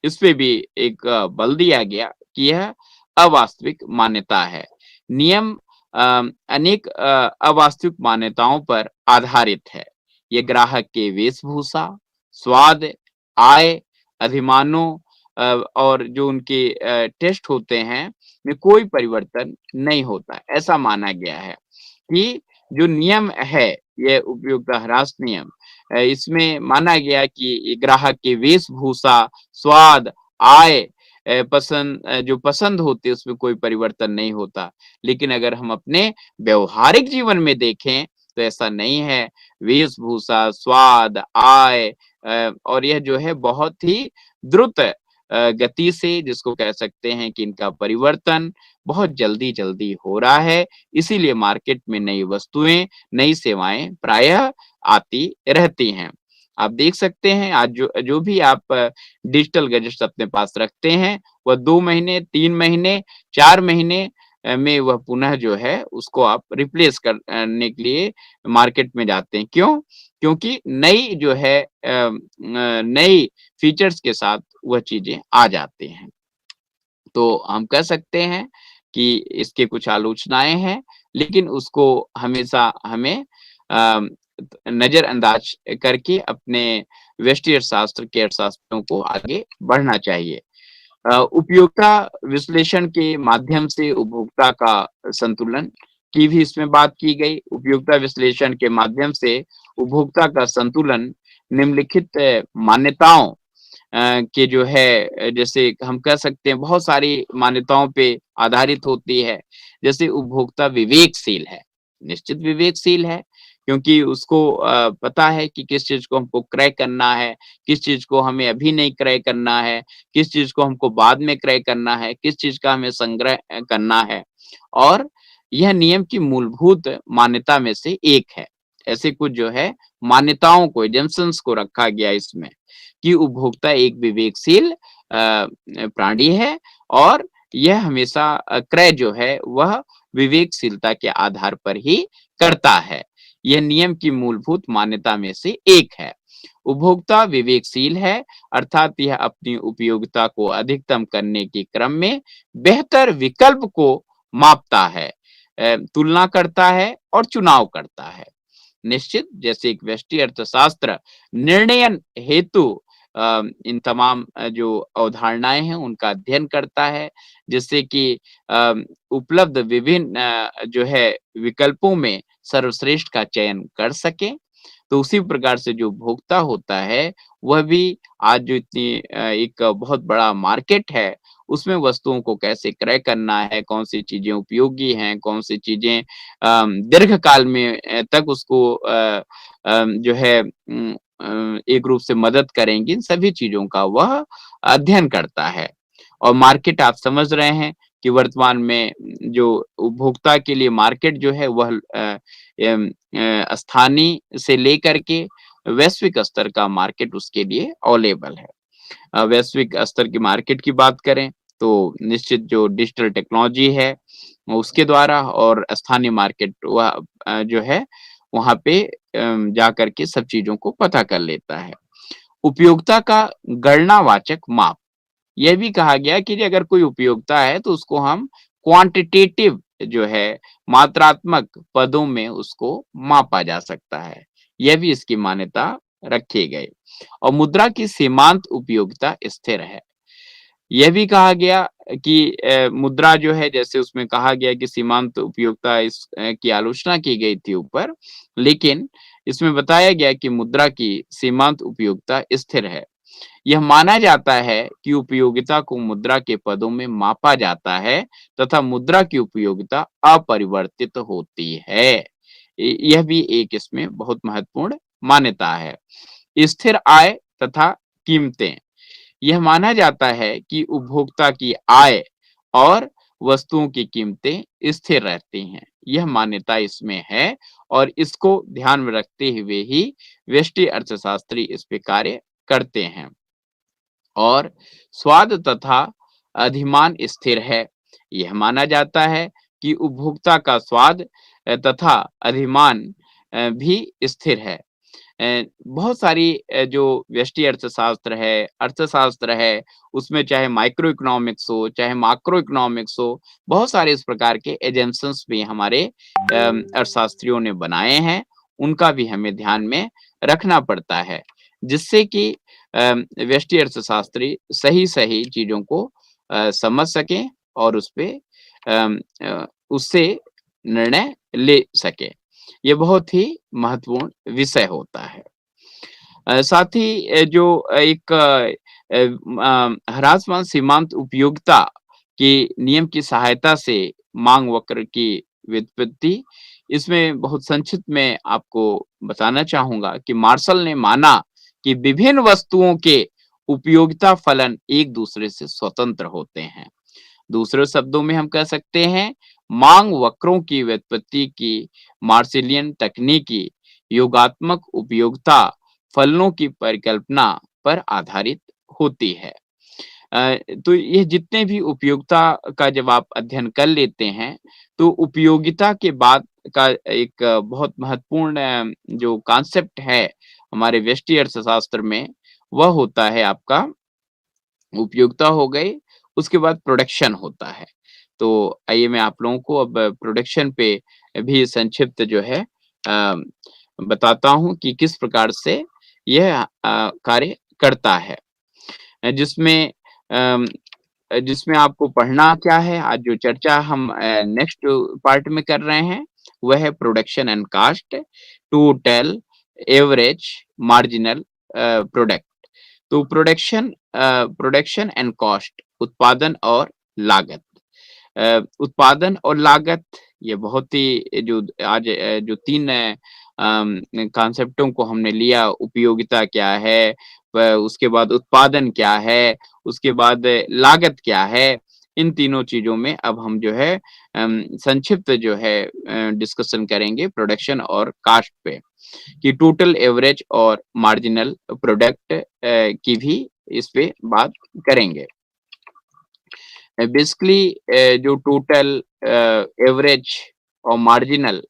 इस पे भी एक बल दिया गया कि यह अवास्तविक मान्यता है। नियम अनेक अवास्तविक मान्यताओं पर आधारित है। ये ग्राहक के वेशभूषा, स्वाद, आय, अधिमानों और जो उनके टेस्ट होते हैं, में कोई परिवर्तन नहीं होता। ऐसा माना गया है कि जो नियम है, ये उपयोगिता ह्रास नियम इसमें माना गया कि ग्राहक की वेशभूषा, स्वाद, आय जो पसंद होती है उसमें कोई परिवर्तन नहीं होता। लेकिन अगर हम अपने व्यावहारिक जीवन में देखें तो ऐसा नहीं है। वेशभूषा, स्वाद, आय और यह जो है बहुत ही द्रुत गति से जिसको कह सकते हैं कि इनका परिवर्तन बहुत जल्दी-जल्दी हो रहा है। इसीलिए मार्केट में नई वस्तुएँ, नई सेवाएँ प्रायः आती रहती हैं। आप देख सकते हैं आज जो जो भी आप डिजिटल गैजेट्स अपने पास रखते हैं, वह 2 महीने, 3 महीने, 4 महीने में वह पुनः जो है उसको आप रिप्लेस करने के लिए मार्केट में जाते हैं। क्यों? क्योंकि नई जो है नई फीचर्स के साथ वह चीज़ें आ जाती हैं। तो हम कह सकते हैं कि इसके कुछ आलोचनाएँ हैं, लेकिन उसको हमेशा हमें अ, नज़रअंदाज करके अपने व्यष्टि अर्थशास्त्र के अर्थशास्त्रों को आगे बढ़ना चाहिए। उपयोगिता विश्लेषण के माध्यम से उपभोक्ता का संतुलन की भी इसमें बात की गई। उपयोगिता विश्लेषण के माध्यम से उपभोक्ता का संतुलन निम्नलिखित मान्यताओं के जो है जैसे हम कह सकते हैं बहुत सारी मान्यताओं पे आधारित होती है। जैसे उपभोक्ता विवेकशील है, निश्चित विवेकशील है क्योंकि उसको पता है कि किस चीज़ को हमको क्रय करना है, किस चीज़ को हमें अभी नहीं क्रय करना है, किस चीज़ को हमको बाद में क्रय करना है, किस चीज़ का हमें संग्रह करना है। और यह नियम की मूलभूत मान्यता में से एक है। ऐसे कुछ जो है मान्यताओं को, एजम्पशन्स को रखा गया इसमें। कि उपभोक्ता एक विवेकशील प्राणी है और यह हमेशा क्रय जो है वह विवेकशीलता के आधार पर ही करता है। यह नियम की मूलभूत मान्यता में से एक है। उपभोक्ता विवेकशील है अर्थात यह अपनी उपयोगिता को अधिकतम करने के क्रम में बेहतर विकल्प को मापता है, तुलना करता है और चुनाव करता है। निश्चित जैसे एक व्यष्टि अर्थशास्त्र निर्णयन हेतु इन तमाम जो अवधारणाएँ हैं उनका अध्ययन करता है जिससे कि उपलब्ध विभिन्न जो है विकल्पों में सर्वश्रेष्ठ का चयन कर सके। तो उसी प्रकार से जो उपभोक्ता होता है वह भी आज जो इतनी एक बहुत बड़ा मार्केट है उसमें वस्तुओं को कैसे क्रय करना है, कौन-सी चीज़ें उपयोगी हैं, कौन-सी चीज़ें दीर्घकाल में तक उसको जो है एक रूप से मदद करेंगी, इन सभी चीज़ों का वह अध्ययन करता है। और मार्केट आप समझ रहे हैं कि वर्तमान में जो उपभोक्ता के लिए मार्केट जो है वह स्थानीय से लेकर के वैश्विक स्तर का मार्केट उसके लिए अवेलेबल है। वैश्विक स्तर की मार्केट की बात करें तो निश्चित जो डिजिटल टेक्नोलॉजी है उसके द्वारा और स्थानीय मार्केट वह जो है वहाँ पे जाकर के सब चीज़ों को पता कर लेता है। उपयोगिता का गणनावाचक माप, यह भी कहा गया कि अगर कोई उपयोगिता है तो उसको हम क्वांटिटेटिव जो है मात्रात्मक पदों में उसको मापा जा सकता है। यह भी इसकी मान्यता रखी गई और मुद्रा की सीमांत उपयोगिता स्थिर है। यह भी कहा गया कि मुद्रा जो है जैसे उसमें कहा गया कि सीमांत उपयोगिता की आलोचना की गई थी ऊपर, लेकिन इसमें बताया गया कि मुद्रा की सीमांत उपयोगिता स्थिर है। यह माना जाता है कि उपयोगिता को मुद्रा के पदों में मापा जाता है तथा मुद्रा की उपयोगिता अपरिवर्तित होती है। यह भी एक इसमें बहुत महत्वपूर्ण मान्यता है। स्थिर आय तथा कीमतें। यह माना जाता है कि उपभोक्ता की आय और वस्तुओं की कीमतें स्थिर रहती हैं। यह मान्यता इसमें है और इसको ध्यान में रखते हुए ही व्यष्टि अर्थशास्त्री इस पे कार्य करते हैं। और स्वाद तथा अधिमान स्थिर है। यह माना जाता है कि उपभोक्ता का स्वाद तथा अधिमान भी स्थिर है। बहुत सारी जो व्यष्टि अर्थशास्त्र है, उसमें चाहे माइक्रो इकोनॉमिक्स हो, चाहे मैक्रो इकोनॉमिक्स हो, बहुत सारे इस प्रकार के एजम्पशन्स भी हमारे अर्थशास्त्रियों ने बनाए हैं, उनका भी हमें ध्यान में रखना पड़ता है, जिससे कि व्यष्टि अर्थशास्त्री सही-सही चीज़ों को समझ सकें और उससे निर्णय ले सकें। ये बहुत ही महत्वपूर्ण विषय होता है। साथ ही जो एक ह्रासमान सीमांत उपयोगिता के नियम की सहायता से मांग वक्र की व्युत्पत्ति, इसमें बहुत संक्षिप्त में आपको बताना चाहूँगा कि मार्शल ने माना कि विभिन्न वस्तुओं के उपयोगिता फलन एक दूसरे से स्वतंत्र होते हैं। दूसरे शब्दों में हम कह सकते हैं, मांग वक्रों की व्युत्पत्ति की मार्सिलियन तकनीकी योगात्मक उपयोगिता फलनों की परिकल्पना पर आधारित होती है। तो ये जितने भी उपयोगिता का जब आप अध्ययन कर लेते हैं, तो उपयोगिता के बाद का एक बहुत महत्वपूर्ण जो कॉन्सेप्ट है हमारे व्यष्टि अर्थशास्त्र में, वह होता है आपका उपयोगिता हो गई, उसके बाद प्रोडक्शन होता है। तो आइए मैं आप लोगों को अब प्रोडक्शन पे भी संक्षिप्त जो है बताता हूँ कि किस प्रकार से यह कार्य करता है। जिसमें अम, जिसमें आपको पढ़ना क्या है, आज जो चर्चा हम नेक्स्ट पार्ट में कर रहे हैं, वह है production and cost total average marginal product. तो प्रोडक्शन एंड कॉस्ट, उत्पादन और लागत। उत्पादन और लागत, ये बहुत ही जो आज जो 3 कॉन्सेप्टों को हमने लिया, उपयोगिता क्या है, व उसके बाद उत्पादन क्या है, उसके बाद लागत क्या है, इन तीनों चीज़ों में अब हम जो है संक्षिप्त जो है डिस्कशन करेंगे प्रोडक्शन और कॉस्ट पे, कि टोटल एवरेज और मार्जिनल प्रोडक्ट की भी इस पे बात करेंगे। बेसिकली जो टोटल एवरेज और मार्जिनल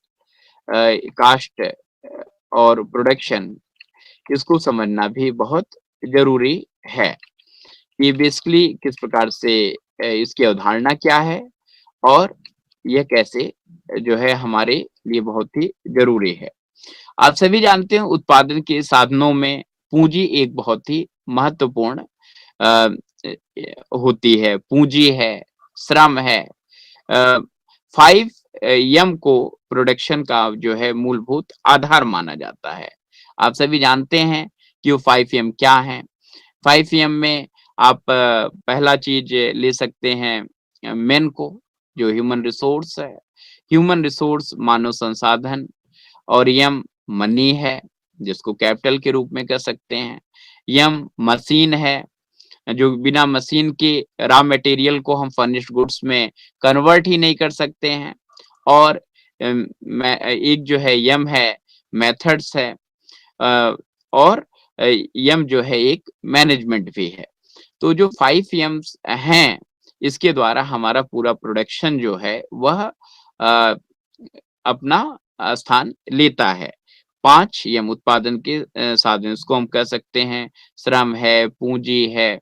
कॉस्ट और प्रोडक्शन, इसको समझना भी बहुत ज़रूरी है। ये बेसिकली किस प्रकार से इसकी अवधारणा क्या है और यह कैसे जो है हमारे लिए बहुत ही ज़रूरी है। आप सभी जानते हैं उत्पादन के साधनों में पूँजी एक बहुत ही महत्वपूर्ण अ, होती है। पूँजी है, श्रम है। 5 एम को प्रोडक्शन का जो है मूलभूत आधार माना जाता है। आप सभी जानते हैं कि वो 5 एम क्या हैं। 5 एम में आप पहला चीज़ ले सकते हैं मेन को, जो ह्यूमन रिसोर्स है। ह्यूमन रिसोर्स मानव संसाधन, और एम मनी है, जिसको कैपिटल के रूप में कह सकते हैं। एम मशीन है, जो बिना मशीन के रॉ मटेरियल को हम फर्निश्ड गुड्स में कन्वर्ट ही नहीं कर सकते हैं। और एक जो है एम है मेथड्स है, और एम जो है एक मैनेजमेंट भी है। तो जो 5 एम्स हैं, इसके द्वारा हमारा पूरा प्रोडक्शन जो है वह अपना स्थान लेता है। 5 एम उत्पादन के साधन, इसको हम कह सकते हैं श्रम है, पूँजी है।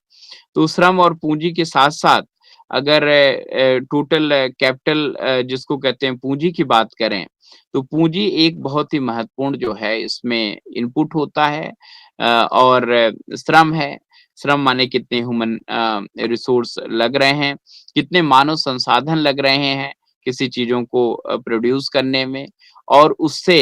तो श्रम और पूँजी के साथ-साथ अगर टोटल कैपिटल जिसको कहते हैं पूँजी की बात करें, तो पूँजी एक बहुत ही महत्वपूर्ण जो है इसमें इनपुट होता है और श्रम है। श्रम माने कितने ह्यूमन रिसोर्स लग रहे हैं, कितने मानव संसाधन लग रहे हैं किसी चीज़ों को प्रोड्यूस करने में और उससे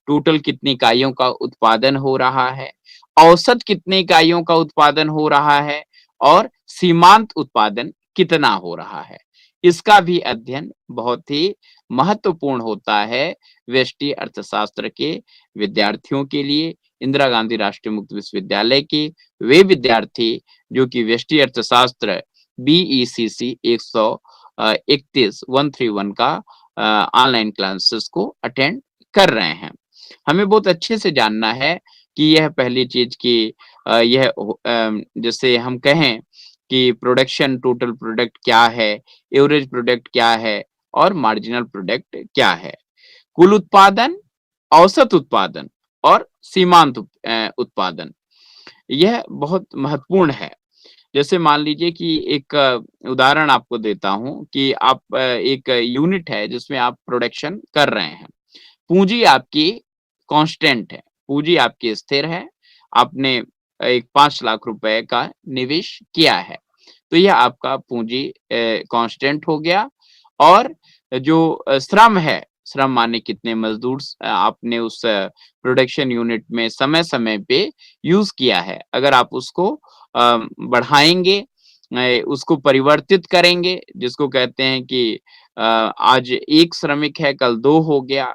टोटल कितनी इकाइयों का उत्पादन हो रहा है, औसत कितनी इकाइयों का उत्पादन हो रहा है और सीमांत उत्पादन कितना हो रहा है। इसका भी अध्ययन बहुत ही महत्वपूर्ण होता है व्यष्टि अर्थशास्त्र के विद्यार्थियों के लिए। इंदिरा गांधी राष्ट्रीय मुक्त विश्वविद्यालय के वे विद्यार्थी जो कि व्यष्टि अर्थशास्त्र बीईसीसी 131 131 का ऑनलाइन क्लासेस को अटेंड कर रहे हैं। हमें बहुत अच्छे से जानना है कि यह पहली चीज कि जैसे हम कहें कि प्रोडक्शन टोटल प्रोडक्ट क्या है, एवरेज प्रोडक्ट क्या है और मार्जिनल प्रोडक्ट क्या है। कुल उत्पादन, औसत उत्पादन और सीमांत उत्पादन, यह बहुत महत्वपूर्ण है। जैसे मान लीजिए कि एक उदाहरण आपको देता हूँ कि आप एक यूनिट है जिसमें आप प्रोडक्शन कर रहे हैं। पूँजी आपकी कांस्टेंट है, पूँजी आपकी स्थिर है। आपने एक 5 लाख रुपए का निवेश किया है, तो यह आपका पूँजी कांस्टेंट हो गया और जो श्रम है, श्रम माने कितने मज़दूर आपने उस प्रोडक्शन यूनिट में समय-समय पे यूज़ किया है। अगर आप उसको बढ़ाएँगे उसको परिवर्तित करेंगे, जिसको कहते हैं कि आज 1 श्रमिक है, कल 2 हो गया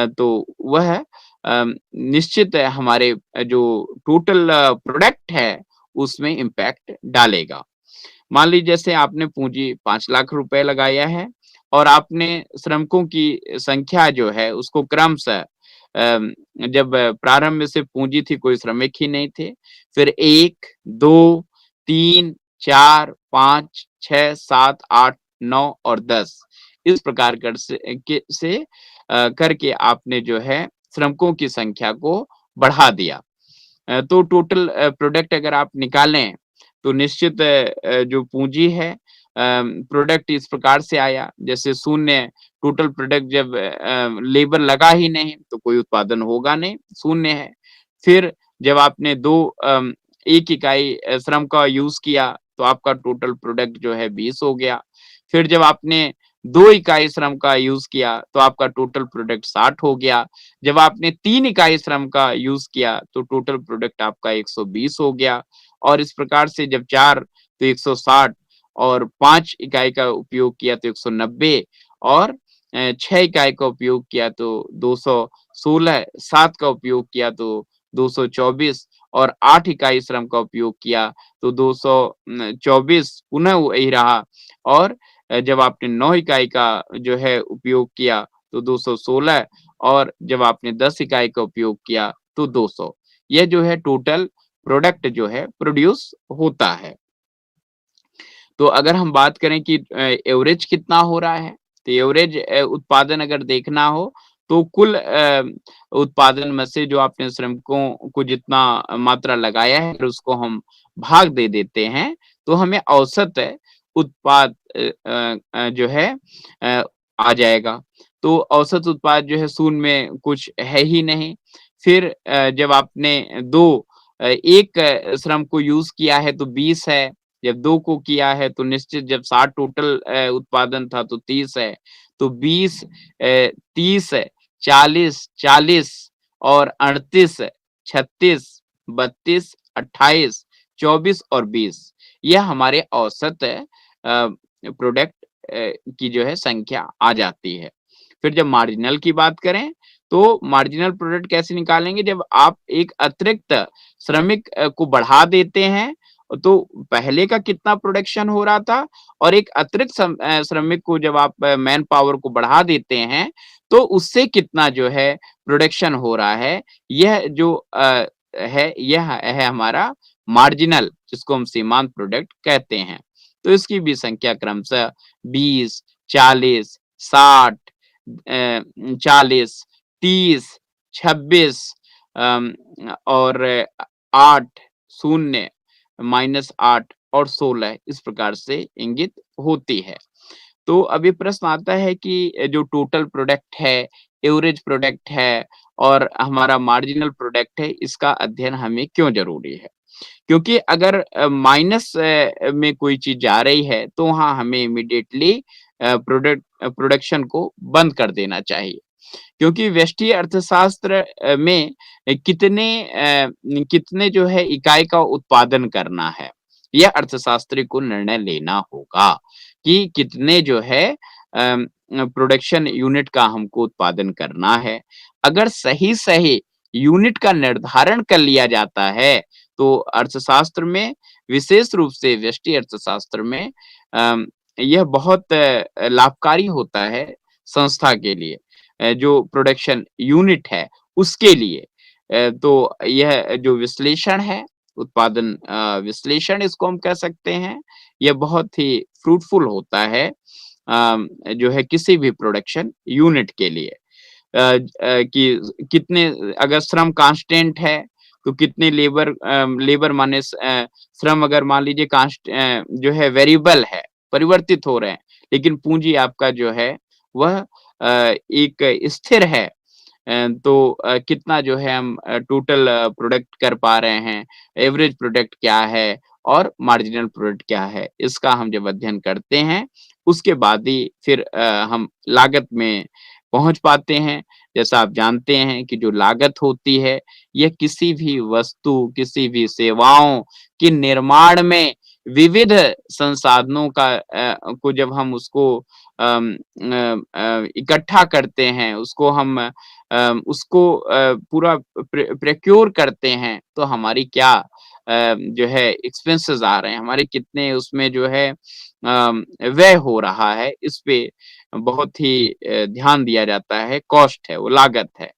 तो वह निश्चित है हमारे जो टोटल प्रोडक्ट है, उसमें इम्पैक्ट डालेगा। मान लीजिए जैसे आपने पूँजी 5 लाख रुपए लगाया है और आपने श्रमिकों की संख्या जो है उसको क्रमशः जब प्रारंभ में सिर्फ पूँजी थी, कोई श्रमिक ही नहीं थे। फिर 1, 2, 3, 4, 5, 6, 7, 8, 9 और 10 इस प्रकार करके आपने जो है श्रमिकों की संख्या को बढ़ा दिया। तो टोटल प्रोडक्ट अगर आप निकालें तो निश्चित जो पूँजी है प्रोडक्ट इस प्रकार से आया जैसे शून्य टोटल प्रोडक्ट जब लेबर लगा ही नहीं तो कोई उत्पादन होगा नहीं, शून्य है। फिर जब आपने 1 इकाई श्रम का यूज़ किया तो आपका टोटल प्रोडक्ट जो है 20 हो गया। फिर जब आपने 2 इकाई श्रम का यूज़ किया तो आपका टोटल प्रोडक्ट 60 हो गया। जब आपने 3 इकाई श्रम का यूज़ किया तो टोटल प्रोडक्ट आपका 120 हो गया और इस प्रकार से जब 4 तो 160 और 5 इकाई का उपयोग किया तो 190 और 6 इकाई का उपयोग किया तो 216, 7 का उपयोग किया तो 224 और 8 इकाई श्रम का उपयोग किया तो 224 पुनः वही रहा और जब आपने 9 इकाई का जो है उपयोग किया तो 216 और जब आपने 10 इकाई का उपयोग किया तो 200। यह जो है टोटल प्रोडक्ट जो है प्रोड्यूस होता है। तो अगर हम बात करें कि एवरेज कितना हो रहा है, तो एवरेज उत्पादन अगर देखना हो तो कुल उत्पादन में से जो आपने श्रमिकों को जितना मात्रा लगाया है अगर उसको हम भाग दे देते हैं, तो हमें औसत उत्पाद जो है अ, आ जाएगा। तो औसत उत्पाद जो है शून्य में कुछ है ही नहीं। फिर जब आपने 1 श्रम को यूज़ किया है तो 20 है। जब 2 को किया है तो निश्चित जब 60 टोटल उत्पादन था तो 30 है। तो 20 30 40 40 और 38 36 32 28 24 और 20 यह हमारे औसत प्रोडक्ट की जो है संख्या आ जाती है। फिर जब मार्जिनल की बात करें तो मार्जिनल प्रोडक्ट कैसे निकालेंगे जब आप एक अतिरिक्त श्रमिक को बढ़ा देते हैं तो पहले का कितना प्रोडक्शन हो रहा था और एक अतिरिक्त श्रमिक को जब आप मैन पावर को बढ़ा देते हैं, तो उससे कितना जो है प्रोडक्शन हो रहा है, यह जो यह है हमारा मार्जिनल जिसको हम सीमांत प्रोडक्ट कहते हैं। तो इसकी भी संख्या क्रमशः 20, 40, 60 40, 30, 26 और 8, 0 -8 और 16 इस प्रकार से इंगित होती है। तो अभी प्रश्न आता है कि जो टोटल प्रोडक्ट है, एवरेज प्रोडक्ट है और हमारा मार्जिनल प्रोडक्ट है, इसका अध्ययन हमें क्यों ज़रूरी है? क्योंकि अगर माइनस में कोई चीज़ जा रही है, तो वहाँ हमें इमीडिएटली प्रोडक्शन को बंद कर देना चाहिए। क्योंकि व्यष्टि अर्थशास्त्र में कितने जो है इकाई का उत्पादन करना है, यह अर्थशास्त्री को निर्णय लेना होगा कि कितने जो है प्रोडक्शन यूनिट का हमको उत्पादन करना है। अगर सही-सही यूनिट का निर्धारण कर लिया जाता है, तो अर्थशास्त्र में विशेष रूप से व्यष्टि अर्थशास्त्र में अम, यह बहुत लाभकारी होता है संस्था के लिए। जो प्रोडक्शन यूनिट है उसके लिए। तो यह जो विश्लेषण है उत्पादन विश्लेषण इसको हम कह सकते हैं, यह बहुत ही फ्रूटफुल होता है जो है किसी भी प्रोडक्शन यूनिट के लिए। कि कितने अगर श्रम कांस्टेंट है, तो कितने लेबर माने श्रम अगर मान लीजिए जो है वेरिएबल है, परिवर्तित हो रहे हैं, लेकिन पूँजी आपका जो है वह एक स्थिर है। तो कितना जो है हम टोटल प्रोडक्ट कर पा रहे हैं, एवरेज प्रोडक्ट क्या है और मार्जिनल प्रोडक्ट क्या है, इसका हम जब अध्ययन करते हैं, उसके बाद ही फिर हम लागत में पहुँच पाते हैं। जैसा आप जानते हैं कि जो लागत होती है, यह किसी भी वस्तु, किसी भी सेवाओं के निर्माण में विविध संसाधनों को जब हम उसको इकट्ठा करते हैं, उसको पूरा प्रोक्योर करते हैं, तो हमारी क्या जो है एक्सपेंसेस आ रहे हैं, हमारे कितने उसमें जो है व्यय हो रहा है, इस पे बहुत ही ध्यान दिया जाता है, कॉस्ट है, वो लागत है।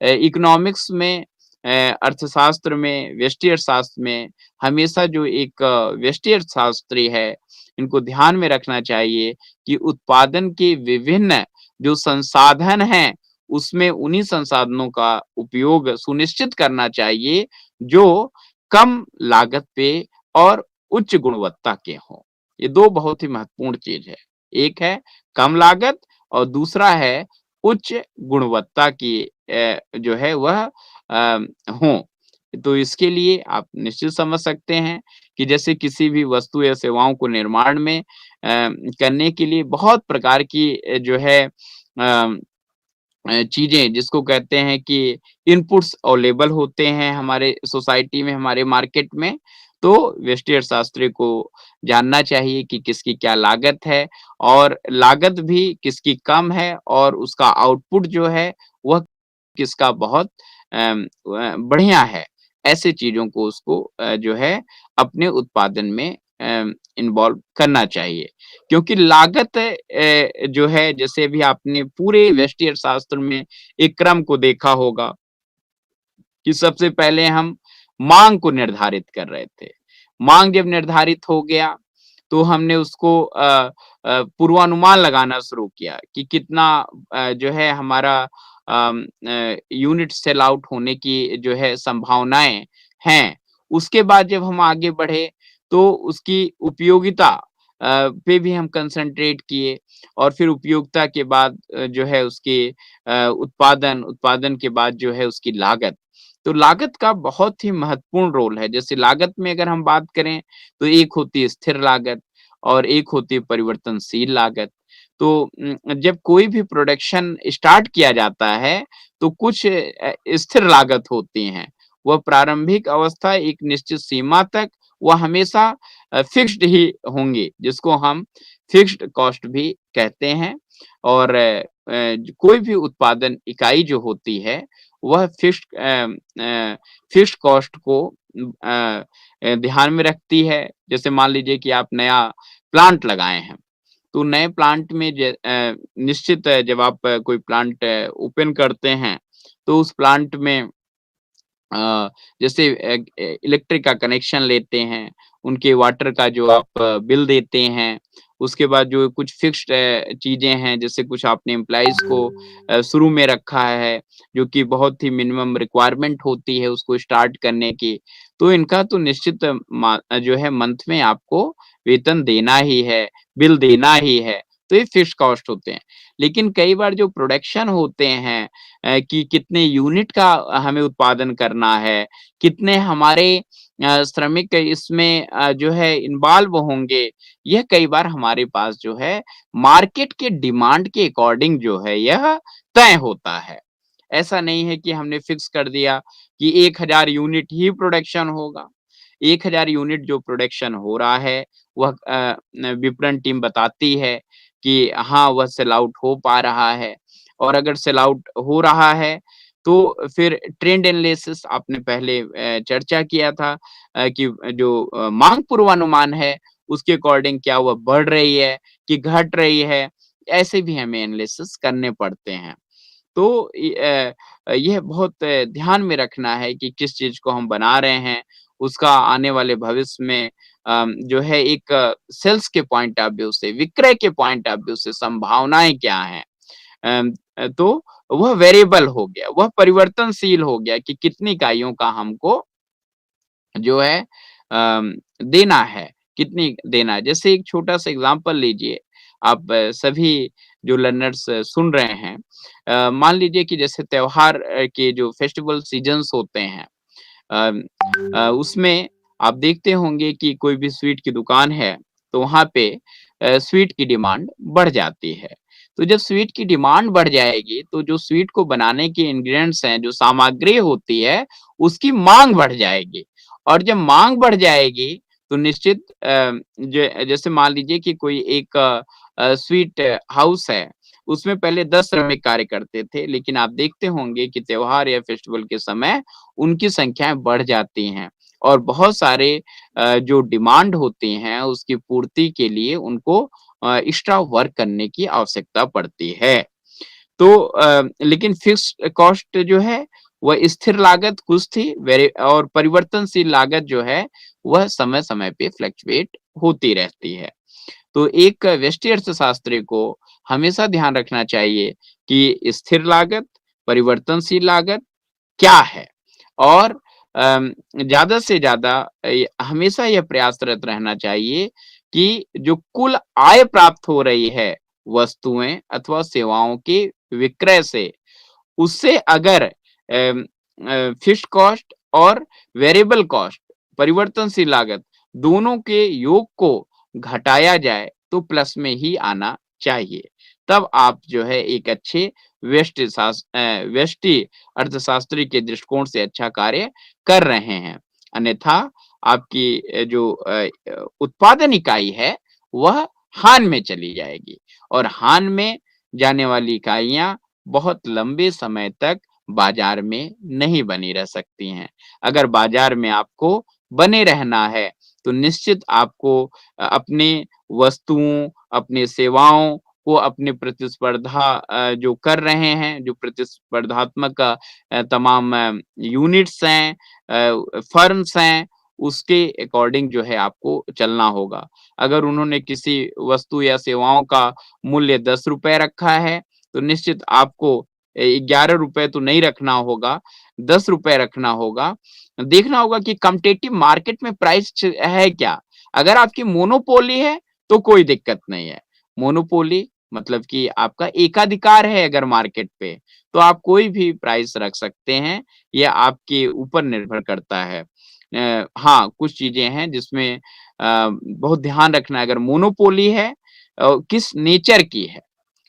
इकोनॉमिक्स में अर्थशास्त्र में, व्यष्टि अर्थशास्त्र में हमेशा जो एक व्यष्टि अर्थशास्त्री है, इनको ध्यान में रखना चाहिए कि उत्पादन के विभिन्न जो संसाधन हैं, उसमें उन्हीं संसाधनों का उपयोग सुनिश्चित करना चाहिए, जो कम लागत पे और उच्च गुणवत्ता के हों। ये 2 बहुत ही महत्वपूर्ण चीज़ है। एक है कम लागत और दूसरा है उच्च गुणवत्ता की जो है वह हों। तो इसके लिए आप निश्चित समझ सकते हैं कि जैसे किसी भी वस्तु या सेवाओं को निर्माण में करने के लिए बहुत प्रकार की जो है चीज़ें जिसको कहते हैं कि इनपुट्स अवेलेबल होते हैं हमारे सोसाइटी में, हमारे मार्केट में, तो व्यष्टि अर्थशास्त्री को जानना चाहिए कि किसकी क्या लागत है और लागत भी किसकी कम है और उसका आउटपुट जो है वह किसका बहुत बढ़िया है। ऐसे चीज़ों को उसको जो है अपने उत्पादन में इन्वॉल्व करना चाहिए। क्योंकि लागत जो है जैसे अभी आपने पूरे व्यष्टि अर्थशास्त्र में एक क्रम को देखा होगा कि सबसे पहले हम माँग को निर्धारित कर रहे थे। माँग जब निर्धारित हो गया, तो हमने उसको पूर्वानुमान लगाना शुरू किया कि कितना जो है हमारा यूनिट सेल आउट होने की जो है संभावनाएँ हैं। उसके बाद जब हम आगे बढ़े, तो उसकी उपयोगिता पे भी हम कंसंट्रेट किए और फिर उपयोगिता के बाद जो है उसके उत्पादन के बाद जो है उसकी लागत। तो लागत का बहुत ही महत्वपूर्ण रोल है। जैसे लागत में अगर हम बात करें, तो एक होती है स्थिर लागत और एक होती है परिवर्तनशील लागत। तो जब कोई भी प्रोडक्शन स्टार्ट किया जाता है, तो कुछ स्थिर लागत होती हैं। वह प्रारंभिक अवस्था एक निश्चित सीमा तक वह हमेशा फिक्स्ड ही होंगी, जिसको हम फिक्स्ड कॉस्ट भी कहते हैं और कोई भी उत्पादन इकाई जो होती है, वह फिक्स्ड कॉस्ट को ध्यान में रखती है। जैसे मान लीजिए कि आप नया प्लांट लगाए हैं, तो नए प्लांट में निश्चित जब आप कोई प्लांट ओपन करते हैं, तो उस प्लांट में जैसे इलेक्ट्रिक का कनेक्शन लेते हैं, उनके वाटर का जो आप बिल देते हैं उसके बाद जो कुछ फ़िक्स्ड चीज़ें हैं, जैसे कुछ आपने एम्प्लॉइज़ को शुरू में रखा है, जो कि बहुत ही मिनिमम रिक्वायरमेंट होती है उसको स्टार्ट करने की, तो इनका तो निश्चित जो है मंथ में आपको वेतन देना ही है, बिल देना ही है, तो ये फ़िक्स्ड कॉस्ट होते हैं। लेकिन कई बार जो प्रोडक्शन होते हैं कि कितने यूनिट का हमें उत्पादन करना है, कितने हमारे श्रमिक इसमें जो है इन्वॉल्व होंगे, यह कई बार हमारे पास जो है मार्केट के डिमांड के अकॉर्डिंग जो है यह तय होता है। ऐसा नहीं है कि हमने फिक्स कर दिया कि 1000 यूनिट ही प्रोडक्शन होगा। 1000 यूनिट जो प्रोडक्शन हो रहा है वह विपणन टीम बताती है कि हाँ, वह सेल आउट हो पा रहा है और अगर सेल आउट हो रहा है तो फिर ट्रेंड एनालिसिस आपने पहले चर्चा किया था कि जो मांग पूर्वानुमान है उसके अकॉर्डिंग क्या वह बढ़ रही है कि घट रही है, ऐसे भी हमें एनालिसिस करने पड़ते हैं। तो यह बहुत ध्यान में रखना है कि किस चीज़ को हम बना रहे हैं, उसका आने वाले भविष्य में जो है एक सेल्स के पॉइंट ऑफ व्यू से, विक्रय के पॉइंट ऑफ व्यू से संभावनाएँ क्या हैं? तो वह वेरिएबल हो गया, वह परिवर्तनशील हो गया कि कितनी इकाइयों का हमको जो है देना है, कितनी देना है। जैसे एक छोटा-सा एग्ज़ाम्पल लीजिए, आप सभी जो लर्नर्स सुन रहे हैं मान लीजिए कि जैसे त्योहार के जो फेस्टिवल सीज़न्स होते हैं अम उसमें आप देखते होंगे कि कोई भी स्वीट की दुकान है, तो वहाँ पे स्वीट की डिमांड बढ़ जाती है। तो जब स्वीट की डिमांड बढ़ जाएगी, तो जो स्वीट को बनाने के इंग्रीडिएंट्स हैं, जो सामग्री होती है, उसकी माँग बढ़ जाएगी और जब माँग बढ़ जाएगी, तो निश्चित जैसे मान लीजिए कि कोई एक स्वीट हाउस है, उसमें पहले 10 श्रमिक कार्य करते थे, लेकिन आप देखते होंगे कि त्योहार या फेस्टिवल के समय उनकी संख्याएँ बढ़ जाती हैं और बहुत सारे जो डिमांड होती हैं, उसकी पूर्ति के लिए उनको एक्स्ट्रा वर्क करने की आवश्यकता पड़ती है। तो लेकिन फिक्स्ड कॉस्ट जो है, वह स्थिर लागत कुछ थी वेरी और परिवर्तनशील लागत जो है, वह समय-समय पे फ्लक्चुएट होती रहती है। तो एक व्यष्टि अर्थशास्त्री को हमेशा ध्यान रखना चाहिए कि स्थिर लागत, परिवर्तनशील लागत क्या है? और ज़्यादा से ज़्यादा हमेशा यह प्रयासरत रहना चाहिए कि जो कुल आय प्राप्त हो रही है, वस्तुएँ अथवा सेवाओं के विक्रय से, उससे अगर फिक्स्ड कॉस्ट और वेरिएबल कॉस्ट, परिवर्तनशील लागत, दोनों के योग को घटाया जाए, तो प्लस में ही आना चाहिए। तब आप जो है एक अच्छे व्यष्टि अर्थशास्त्री के दृष्टिकोण से अच्छा कार्य कर रहे हैं। अन्यथा आपकी जो उत्पादन इकाई है, वह हानि में चली जाएगी और हानि में जाने वाली इकाइयाँ बहुत लंबे समय तक बाज़ार में नहीं बनी रह सकती हैं। अगर बाज़ार में आपको बने रहना है, तो निश्चित आपको अपने वस्तुओं, अपनी सेवाओं को अपने प्रतिस्पर्धा जो कर रहे हैं, जो प्रतिस्पर्धात्मक तमाम यूनिट्स हैं फर्म्स हैं, उसके अकॉर्डिंग जो है आपको चलना होगा। अगर उन्होंने किसी वस्तु या सेवाओं का मूल्य ₹10 रखा है, तो निश्चित आपको ₹11 तो नहीं रखना होगा, ₹10 रखना होगा। देखना होगा कि कॉम्पिटिटिव मार्केट में प्राइस है क्या? अगर आपकी मोनोपोली है, तो कोई दिक्कत नहीं है। मोनोपोली मतलब कि आपका एकाधिकार है अगर मार्केट पे, तो आप कोई भी प्राइस रख सकते हैं, ये आपके ऊपर निर्भर करता है। हाँ, कुछ चीज़ें हैं जिसमें बहुत ध्यान रखना है अगर मोनोपोली है किस नेचर की है।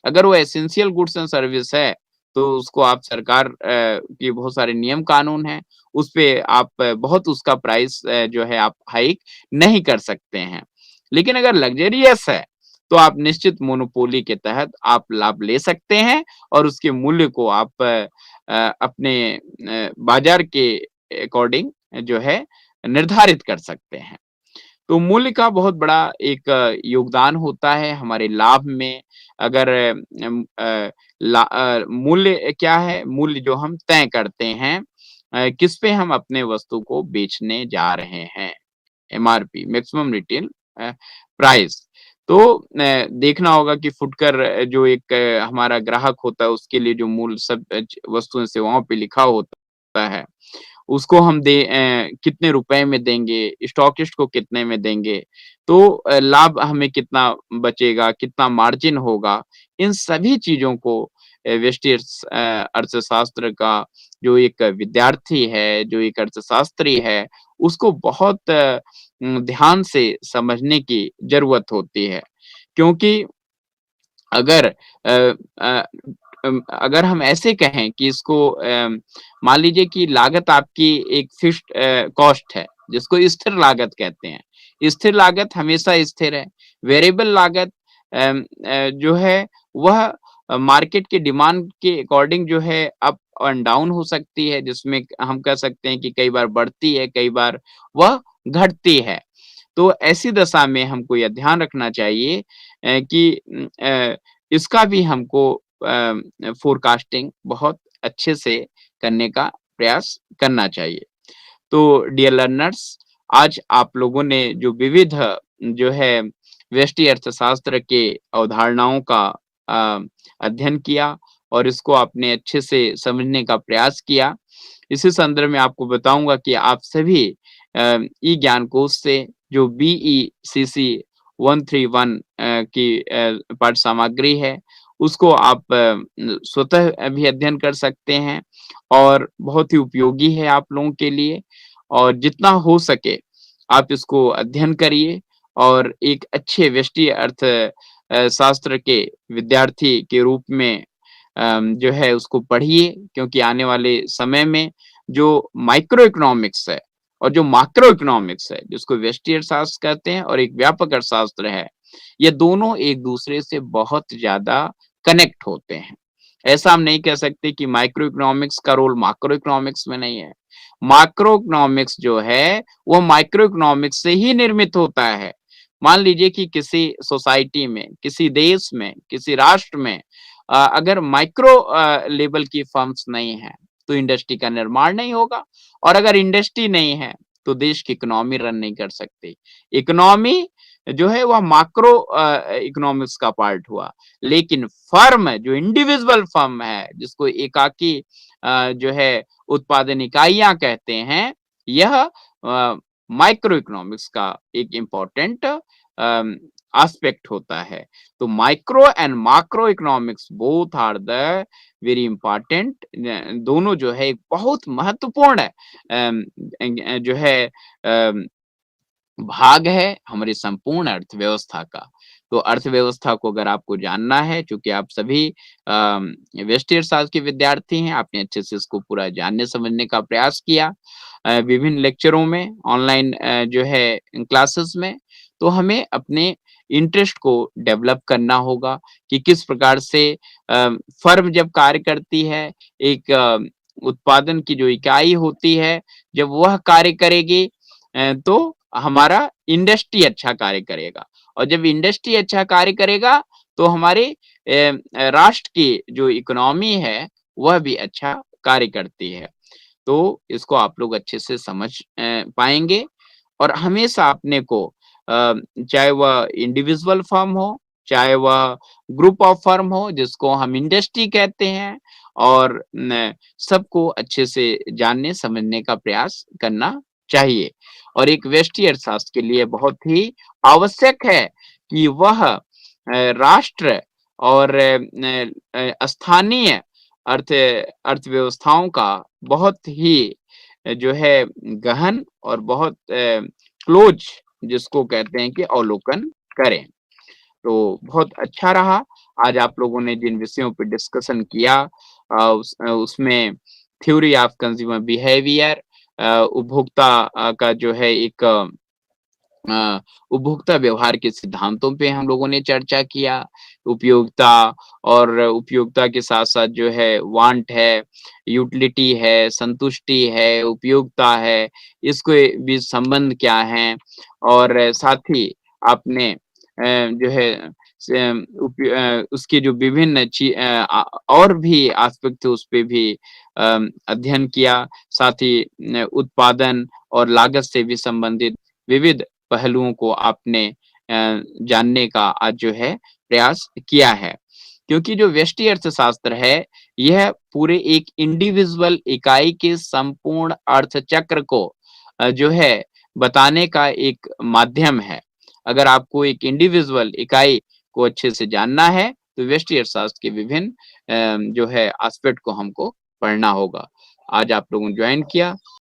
अगर वो एसेंशियल गुड्स एंड सर्विस है, तो उसको आप सरकार के बहुत सारे नियम कानून हैं, उसपे आप बहुत उसका प्राइस जो है आप हाइक नहीं कर सकते हैं। लेकिन अगर लग्ज़रियस है, तो आप निश्चित मोनोपोली के तहत आप लाभ ले सकते हैं और उसके मूल्य को आप अपने बाज़ार के अकॉर्डिंग जो है निर्धारित कर सकते हैं। तो मूल्य का बहुत बड़ा एक योगदान होता है हमारे लाभ में। अगर मूल्य क्या है? मूल्य जो हम तय करते हैं किस पे हम अपने वस्तु को बेचने जा रहे हैं। MRP maximum retail price. तो देखना होगा कि फुटकर जो एक हमारा ग्राहक होता है उसके लिए जो मूल सब वस्तुएँ सेवाओं पे लिखा होता है, उसको हम कितने रुपए में देंगे, स्टॉकिस्ट को कितने में देंगे, तो लाभ हमें कितना बचेगा, कितना मार्जिन होगा, इन सभी चीज़ों को व्यष्टि अर्थशास्त्र का जो एक विद्यार्थी है, जो एक अर्थशास्त्री है, उसको बहुत ध्यान से समझने की ज़रूरत होती है। क्योंकि अगर अ, अगर हम ऐसे कहें कि इसको मान लीजिए कि लागत आपकी एक फिक्स्ड कॉस्ट है, जिसको स्थिर लागत कहते हैं। स्थिर लागत हमेशा स्थिर है। वेरिएबल लागत जो है वह मार्केट के डिमांड के अकॉर्डिंग जो है अप एंड डाउन हो सकती है, जिसमें हम कह सकते हैं कि कई बार बढ़ती है, कई बार वह घटती है। तो ऐसी दशा में हमको यह ध्यान रखना चाहिए कि इसका भी हमको फ़ोरकास्टिंग बहुत अच्छे से करने का प्रयास करना चाहिए। तो डियर लर्नर्स, आज आप लोगों ने जो विविध जो है व्यष्टि अर्थशास्त्र के अवधारणाओं का अ, अध्ययन किया और इसको आपने अच्छे से समझने का प्रयास किया। इसी संदर्भ में आपको बताऊँगा कि आप सभी ई-ज्ञानकोश से जो बीईसीसी 131 की पाठ्य सामग्री है, उसको आप स्वतः भी अध्ययन कर सकते हैं और बहुत ही उपयोगी है आप लोगों के लिए और जितना हो सके आप इसको अध्ययन करिए और एक अच्छे व्यष्टि शास्त्र के विद्यार्थी के रूप में जो है उसको पढ़िए क्योंकि आने वाले समय में जो माइक्रो इकोनॉमिक्स है और जो मैक्रो इकोनॉमिक्स है, जिसको व्यष्टि अर्थशास्त्र कहते हैं और एक व्यापक अर्थशास्त्र है, ये दोनों एक दूसरे से बहुत ज़्यादा कनेक्ट होते हैं। ऐसा हम नहीं कह सकते कि माइक्रो इकोनॉमिक्स का रोल मैक्रो इकोनॉमिक्स में नहीं है। मैक्रो इकोनॉमिक्स जो है, वो माइक्रो इकोनॉमिक्स से ही निर्मित होता है। मान लीजिए कि किसी सोसाइटी में, किसी देश में, किसी राष्ट्र में अगर माइक्रो लेवल की फर्म्स नहीं हैं, तो इंडस्ट्री का निर्माण नहीं होगा और अगर इंडस्ट्री नहीं है, तो देश की इकोनॉमी रन नहीं कर सकती। इकोनॉमी जो है वह मैक्रो इकोनॉमिक्स का पार्ट हुआ, लेकिन फर्म जो इंडिविजुअल फर्म है, जिसको एकाकी जो है उत्पादन इकाइयाँ कहते हैं, यह माइक्रो इकोनॉमिक्स का एक इम्पोर्टेंट एस्पेक्ट होता है। तो micro and macro economics both are the very important दोनों जो है एक बहुत महत्वपूर्ण जो है भाग है हमारी संपूर्ण अर्थव्यवस्था का। तो अर्थव्यवस्था को अगर आपको जानना है, चूँकि आप सभी व्यष्टि अर्थशास्त्र के विद्यार्थी हैं, आपने अच्छे से इसको पूरा जानने समझने का प्रयास किया विभिन्न लेक्चरों में, ऑनलाइन जो है क्लासेस में, तो हमें अपने इंटरेस्ट को डेवलप करना होगा कि किस प्रकार से फर्म जब कार्य करती है, एक उत्पादन की जो इकाई होती है, जब वह कार्य करेगी तो हमारा इंडस्ट्री अच्छा कार्य करेगा और जब इंडस्ट्री अच्छा कार्य करेगा तो हमारे राष्ट्र की जो इकोनॉमी है वह भी अच्छा कार्य करती है। तो इसको आप लोग अच्छे से समझ पाएँगे और हमेशा अपने को चाहे वह इंडिविजुअल फर्म हो, चाहे वह ग्रुप ऑफ फर्म हो जिसको हम इंडस्ट्री कहते हैं और न सबको अच्छे से जानने समझने का प्रयास करना चाहिए। और एक व्यष्टि अर्थशास्त्र के लिए बहुत ही आवश्यक है कि वह राष्ट्र और स्थानीय अर्थव्यवस्थाओं का बहुत ही जो है गहन और बहुत क्लोज जिसको कहते हैं कि अवलोकन करें। तो बहुत अच्छा रहा आज आप लोगों ने जिन विषयों पे डिस्कशन किया उसमें थ्योरी ऑफ कंज्यूमर बिहेवियर उपभोक्ता का जो है एक उपभोक्ता व्यवहार के सिद्धांतों पे हम लोगों ने चर्चा किया। उपयोगिता और उपयोगिता के साथ-साथ जो है वांट है, यूटिलिटी है, संतुष्टि है, उपयोगिता है, इसके बीच संबंध क्या हैं और साथ ही आपने जो है उसके जो विभिन्न और भी एस्पेक्ट थे उस पे भी अध्ययन किया। साथ ही उत्पादन और लागत से भी संबंधित विविध पहलुओं को आपने जानने का आज जो है प्रयास किया है। क्योंकि जो व्यष्टि अर्थशास्त्र है, यह पूरे एक इंडिविजुअल इकाई के संपूर्ण अर्थ चक्र को जो है बताने का एक माध्यम है। अगर आपको एक इंडिविजुअल इकाई को अच्छे से जानना है, तो व्यष्टि अर्थशास्त्र के विभिन्न जो है एस्पेक्ट को हमको पढ़ना होगा। आज आप लोगों ने जॉइन किया